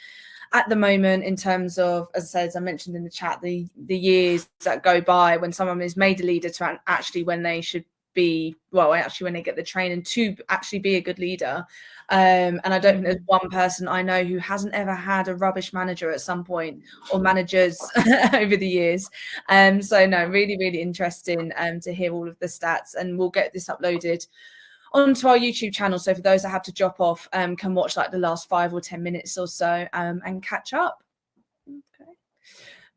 at the moment in terms of, as I mentioned in the chat, the years that go by when someone is made a leader to actually when they should be, well, actually when they get the training to actually be a good leader. And I don't think there's one person I know who hasn't ever had a rubbish manager at some point or managers over the years. So no, really, really interesting to hear all of the stats, and we'll get this uploaded onto our YouTube channel. So for those that have to drop off, can watch like the last 5 or 10 minutes or so and catch up. Okay.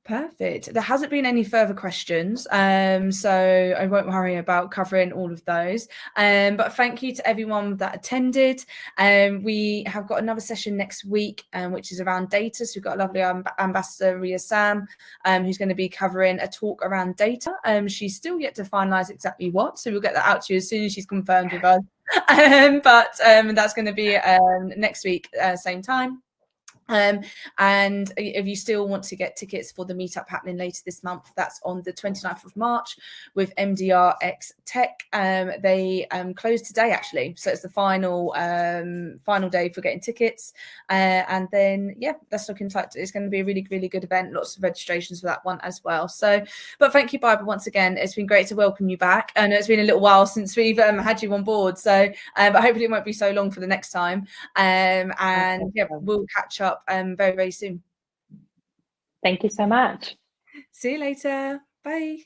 Perfect. There hasn't been any further questions, so I won't worry about covering all of those. But thank you to everyone that attended. We have got another session next week, which is around data. So we've got a lovely ambassador, Ria Sam, who's going to be covering a talk around data. She's still yet to finalise exactly what, so we'll get that out to you as soon as she's confirmed with us. But that's going to be next week, same time. And if you still want to get tickets for the meetup happening later this month, that's on the 29th of March with MDRX Tech. They closed today, actually. So it's the final day for getting tickets. And then, yeah, that's looking like it's going to be a really, really good event. Lots of registrations for that one as well. So, but thank you, Baiba, once again. It's been great to welcome you back. I know it's been a little while since we've had you on board. So, but hopefully it won't be so long for the next time. And yeah, we'll catch up very, very soon. Thank you so much. See you later. Bye.